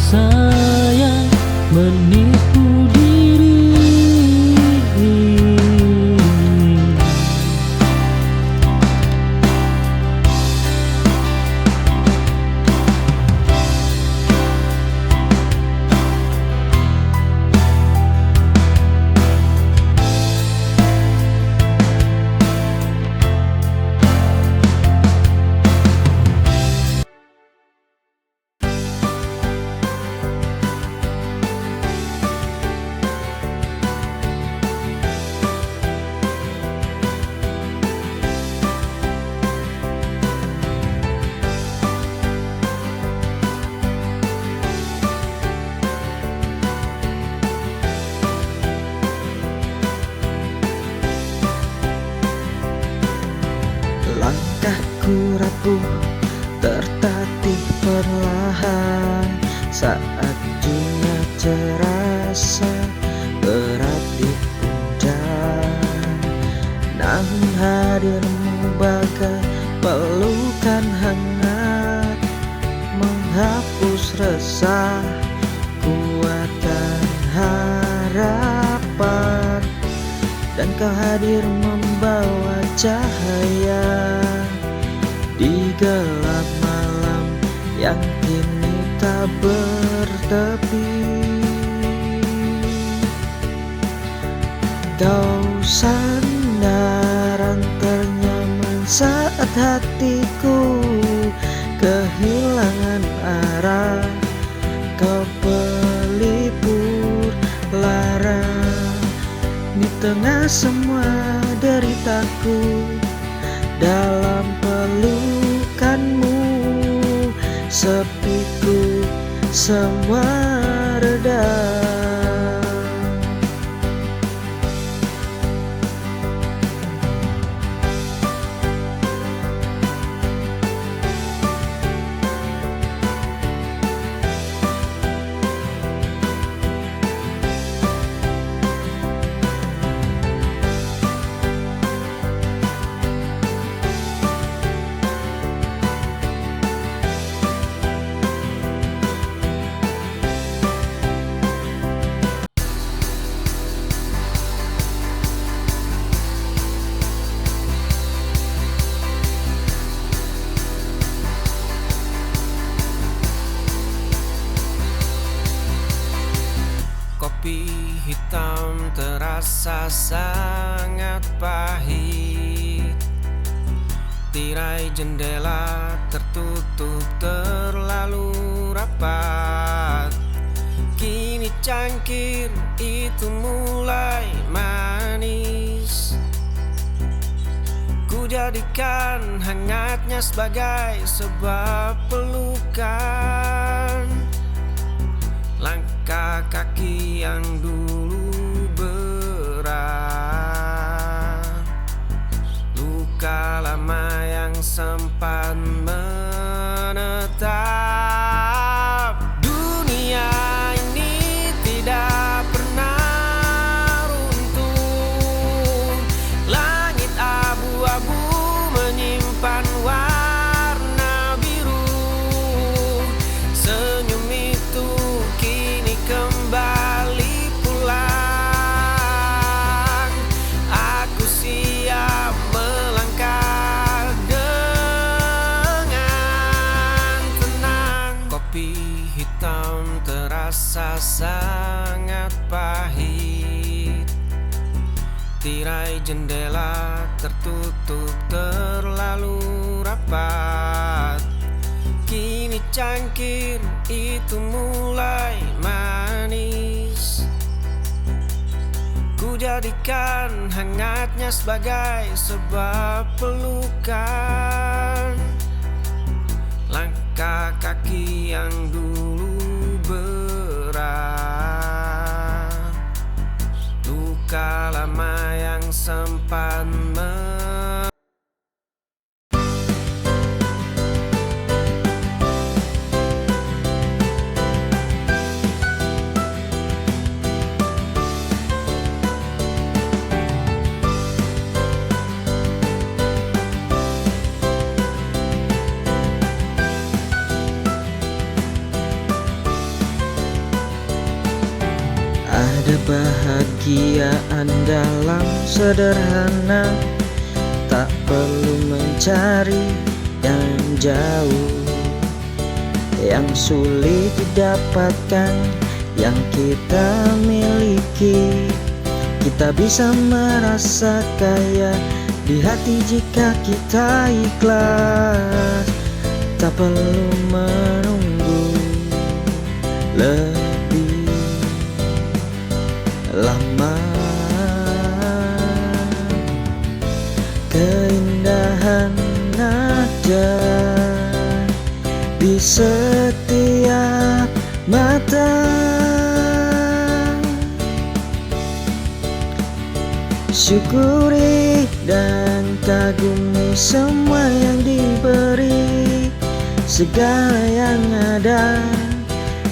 saya menipu diri. Langkahku rapuh, tertatih perlahan saat dunia terasa berat di pundak. Namun hadirmu bagai pelukan hangat, menghapus resah, kuatkan harapan. Dan kau hadir membawa cahaya di gelap malam yang kini tak bertepi. Kau sandaran ternyaman saat hatiku kehilangan arah. Kau pelipur lara di tengah semua deritaku. Dalam pelukanmu sepiku semua reda. Kopi hitam terasa sangat pahit. Tirai jendela tertutup terlalu rapat. Kini cangkir itu mulai manis. Ku jadikan hangatnya sebagai sebuah pelukan. Langkah kaki yang dulu berat, luka lama yang sempat menetap. Dunia ini tidak pernah runtuh. Langit abu-abu menyimpan warna biru. Senyum itu kini kembali pulang. Aku siap melangkah dengan tenang. Kopi hitam terasa sangat pahit. Tirai jendela tertutup terlalu rapat. Kini cangkir itu mulai manis. Ku jadikan hangatnya sebagai sebuah pelukan. Langkah kaki yang dulu berat, luka lama yang sempat Ada bahagiaan dalam sederhana, tak perlu mencari yang jauh, yang sulit didapatkan, yang kita miliki. Kita bisa merasa kaya di hati jika kita ikhlas, tak perlu menunggu lebih lama. Keindahan ada di setiap mata. Syukuri dan kagumi semua yang diberi, segala yang ada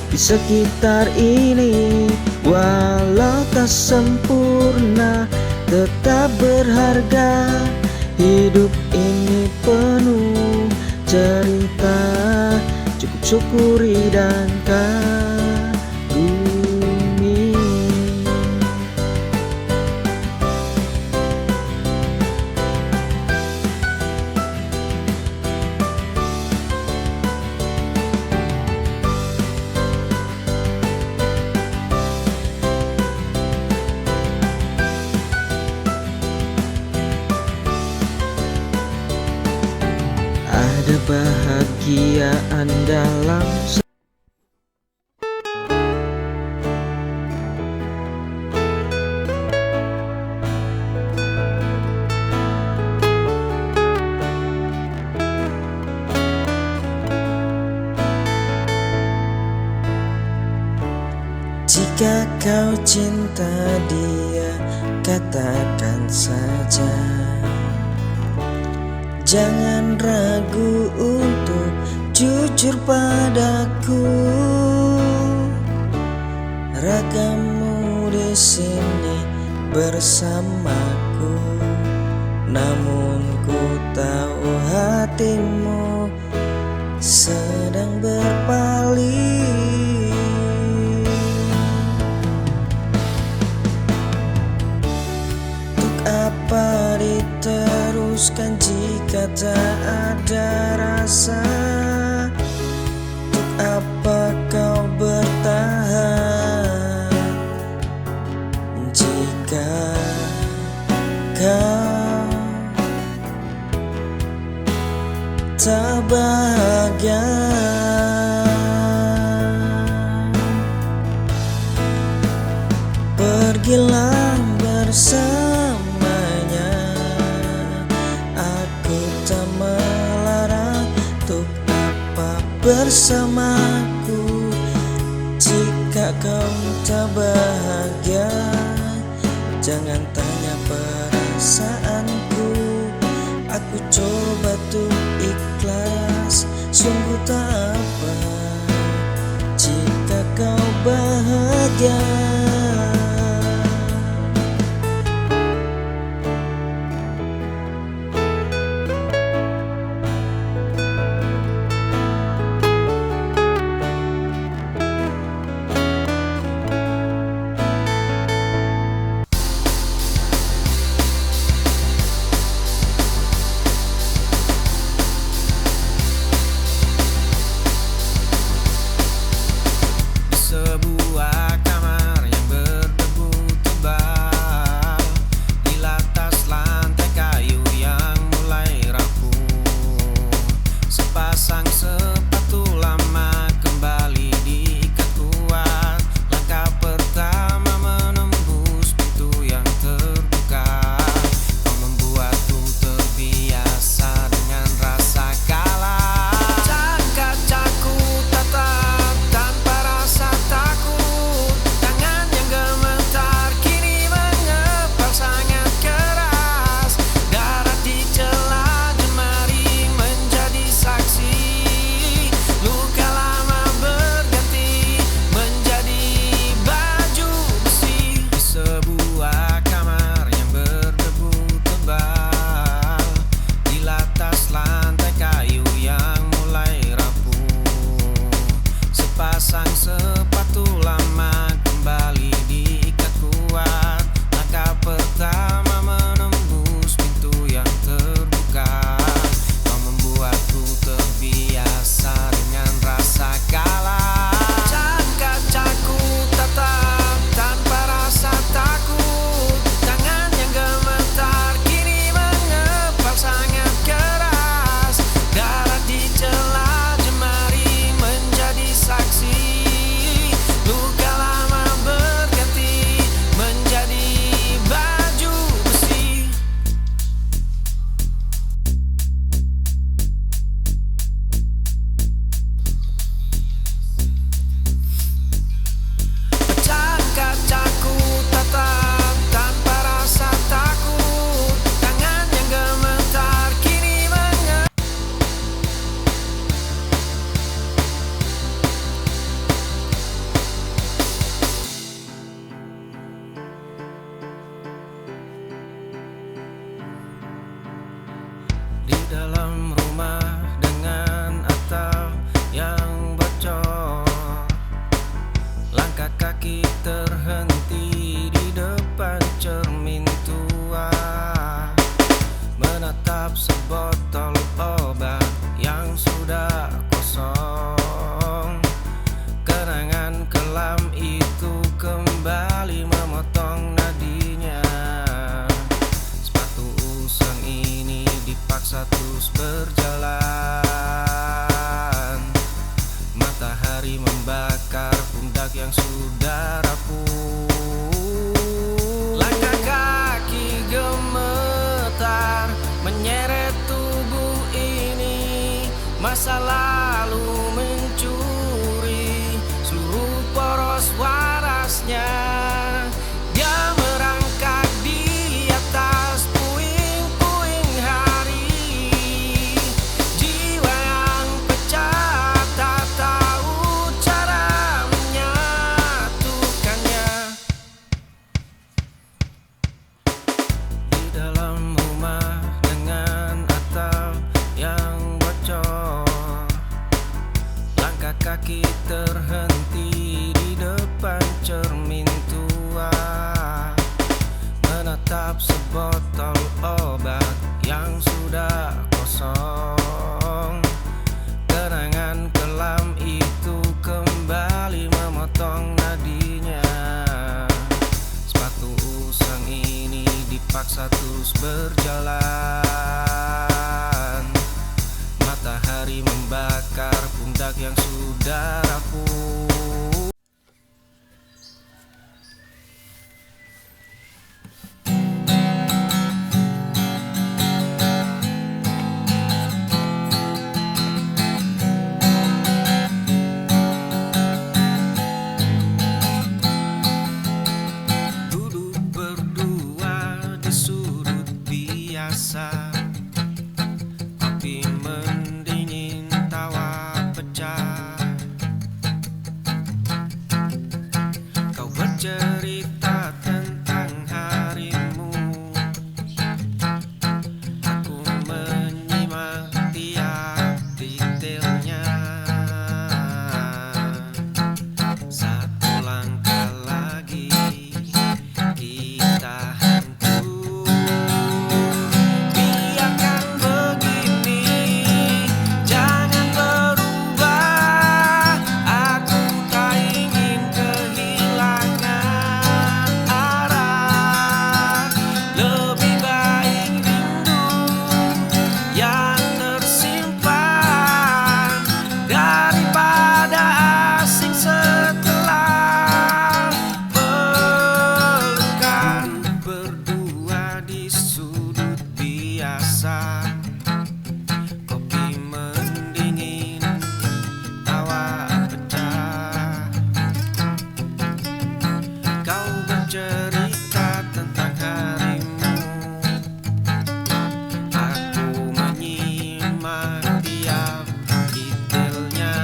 di sekitar ini. Walau tak sempurna, tetap berharga. Hidup ini penuh cerita, cukup syukuri dan kagumi. Ada bahagiaan dalam jika kau cinta dia, katakan saja. Jangan ragu untuk jujur padaku. Ragamu di sini bersamaku, namun ku tahu hatimu sedang berpaling. Untuk apa diteruskan jika tak ada rasa? Untuk apa kau bertahan jika kau tak bahagia? Pergilah bersamanya, aku tak melarang. Untuk apa bersamaku jika kau tak bahagia? Jangan tanya perasaanku, aku coba tuh ikhlas. Sungguh tak apa jika kau bahagia. Sebuah kamar kelam itu kembali memotong nadinya. Sepatu usang ini dipaksa terus berjalan. Matahari membakar pundak yang sudah rapuh. Langkah kaki gemetar menyeret tubuh ini. Masa lalu mencuri seluruh poros warasnya. Dia merangkak di atas puing-puing hari. Jiwa yang pecah tak tahu cara menyatukannya. Di dalam rumah dengan atap yang bocor, langkah kaki terhenti di depan cermin tua, menatap sebotol obat yang sudah kosong. Kenangan kelam itu kembali memotong nadinya. Sepatu usang ini dipaksa terus berjalan. Matahari membakar pundak yang sudah rapuh. Duduk berdua di sudut biasa, kopi mendingin, tawa pecah. Kau bercerita tentang harimu, aku menyimak tiap detailnya. Satu langkah lagi kita hancur. Biarkan begini, jangan berubah. Aku tak ingin kehilangan arah. Lebih baik rindu yang tersimpan daripada asing setelah pelukan. Berdua di sudut biasa, kopi mendingin, tawa pecah. Kau bercerita tentang harimu, aku menyimak tiap detailnya.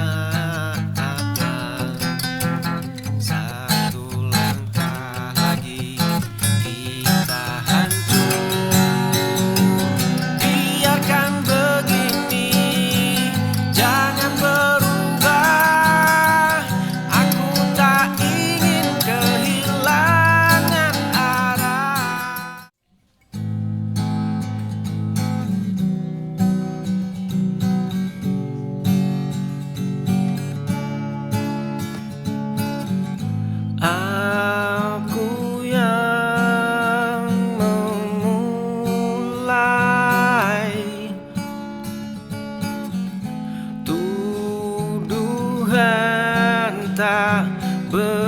Satu langkah lagi kita hancur. Biarkan begini, jangan berubah. Aku tak ingin kehilangan arah. Aku yang memulai tuduhan tak berdasar.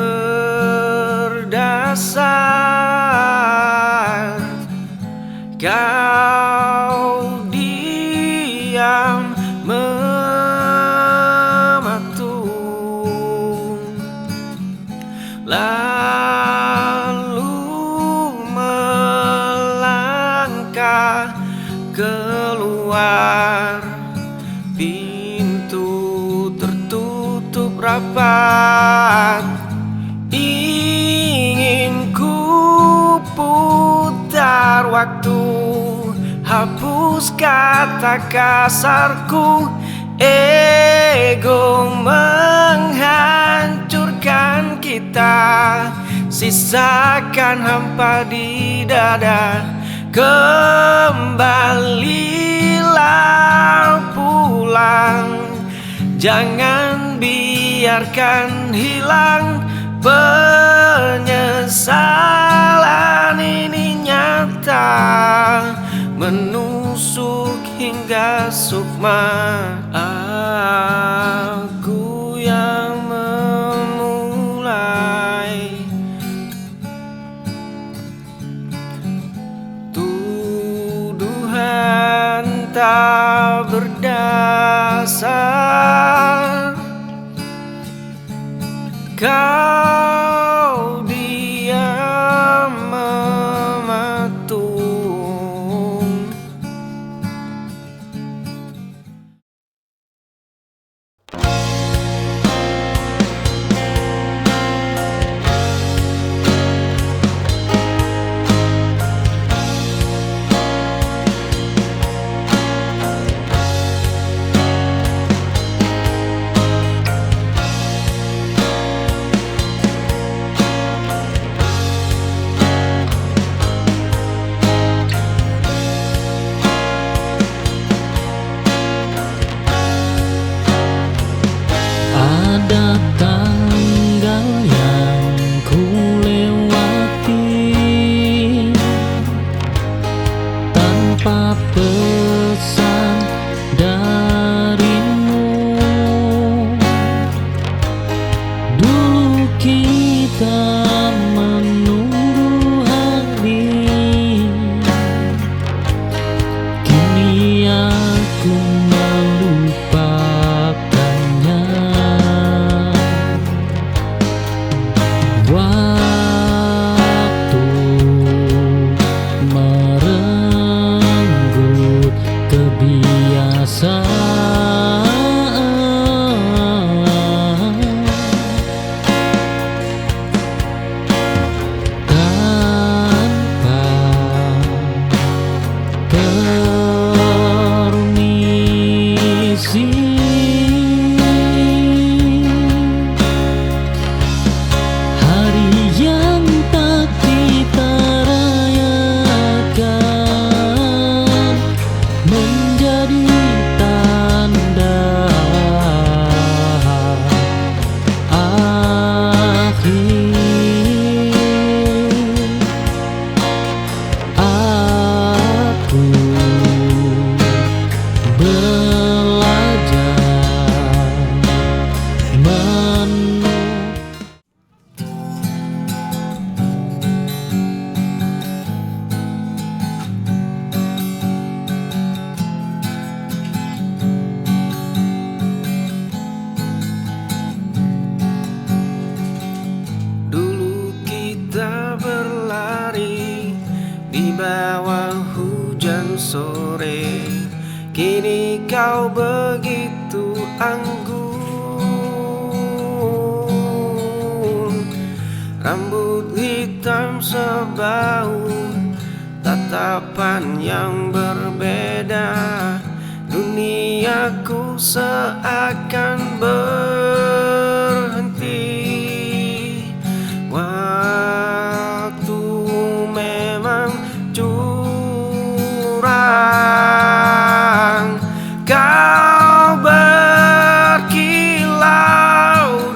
Kau diam mematung, lalu melangkah keluar. Pintu tertutup rapat. Ingin ku putar waktu, hapus kata kasarku. Ego menghancurkan kita, sisakan hampa di dada. Kembalilah pulang, jangan biarkan hilang penyesalan ini nyata menusuk hingga sukma. Aku yang memulai tuduhan tak berdasar. Kau diam mematung. Ada tanggal yang ku lewati tanpa pesan darimu. Dulu kita menunggu hari, kini aku melupakannya. Waktu merenggut kebiasaan, tanpa permisi. Hari yang tak kita rayakan menjadi tanda akhir. Aku belajar Dulu kita berlari di bawah hujan sore, kini kau begitu anggun. Rambut hitam sebau, tatapan yang berbeda. Duniaku seakan berhenti. Waktu memang curang, kau berkilau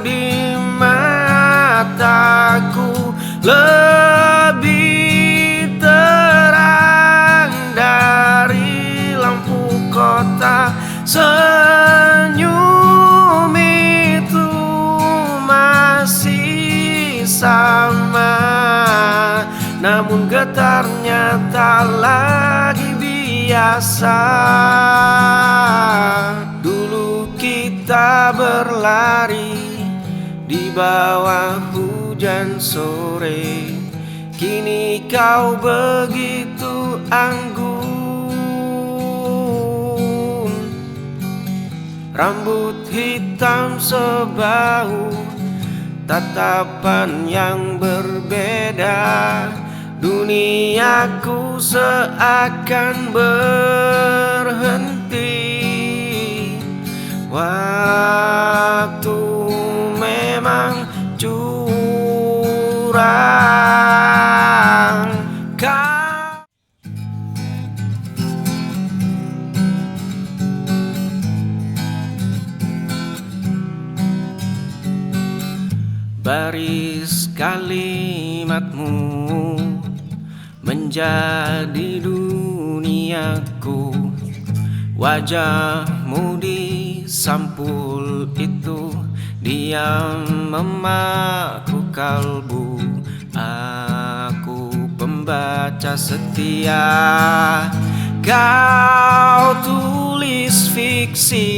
di mataku, lebih terang dari lampu kota. Senyum itu masih sama, namun getarnya tak lagi biasa. Dulu kita berlari di bawah hujan sore, kini kau begitu anggun. Rambut hitam sebau, tatapan yang berbeda. Duniaku seakan berhenti. Waktu memang curang. baris kalimatmu menjadi duniaku. Wajahmu di sampul itu diam memaku kalbu. Aku pembaca setia, kau tulis fiksi,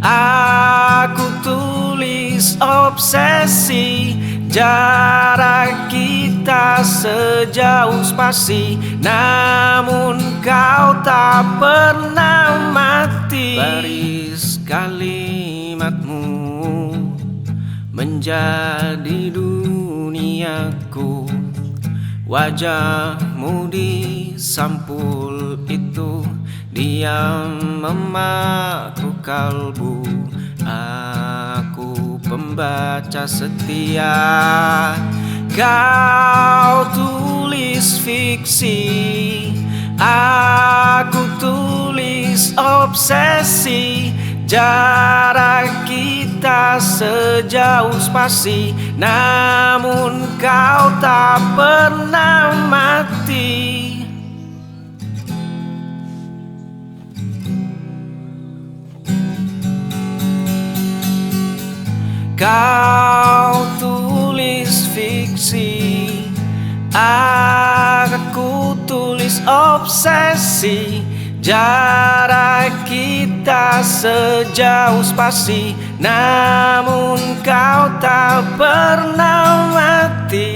aku tulis obsesi. Jarak kita sejauh spasi, namun kau tak pernah mati. Baris kalimatmu menjadi duniaku. Wajahmu di sampul itu diam memaku kalbu. Aku pembaca setia, kau tulis fiksi, aku tulis obsesi. Jarak kita sejauh spasi, namun kau tak pernah mati. Kau tulis fiksi, aku tulis obsesi. Jarak kita sejauh spasi, namun kau tak pernah mati.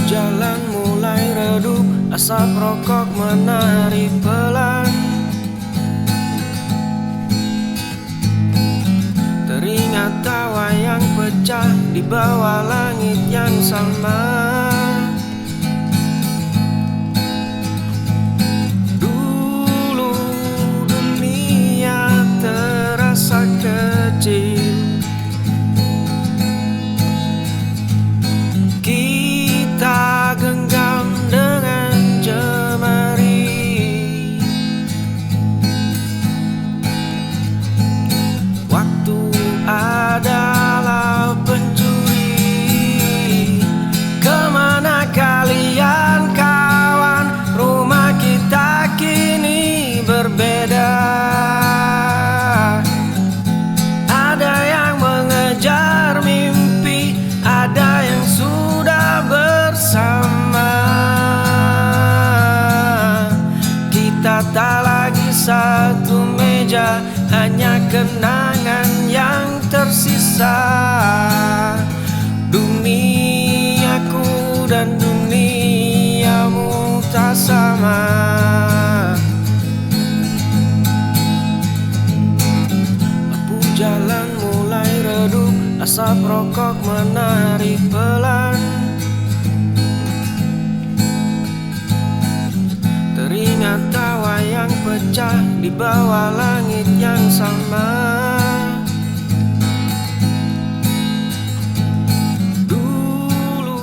Jalan mulai redup, asap rokok menari pelan. Teringat tawa yang pecah di bawah langit yang sama. Dulu dunia terasa kecil, kita genggam dengan jemari. Waktu adalah pencuri. Kemana kalian kawan? Rumah kita kini berbeda. Ada yang mengejar mimpi, ada yang sudah bersama. Kita tak lagi satu meja, hanya kenangan yang tersisa. Duniaku dan duniamu tak sama. Lampu jalan mulai redup, asap rokok menari pelan. Teringat tawa yang pecah di bawah langit yang sama. Dulu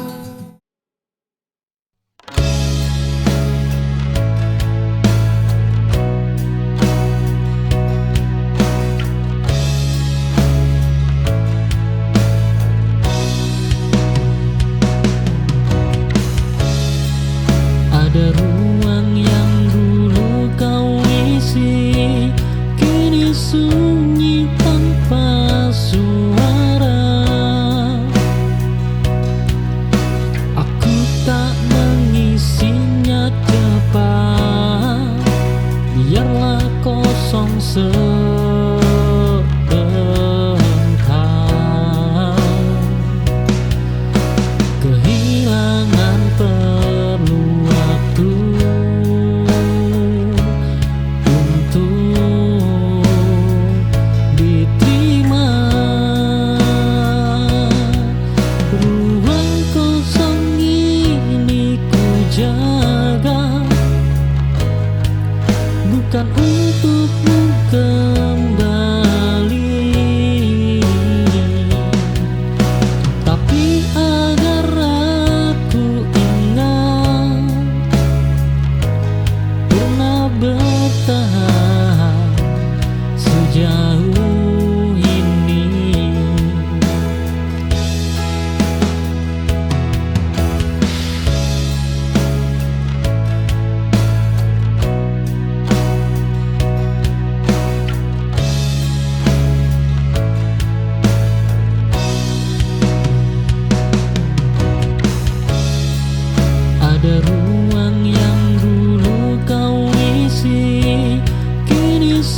ada ruang yang dulu kau isi, kini sunyi.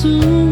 palsu.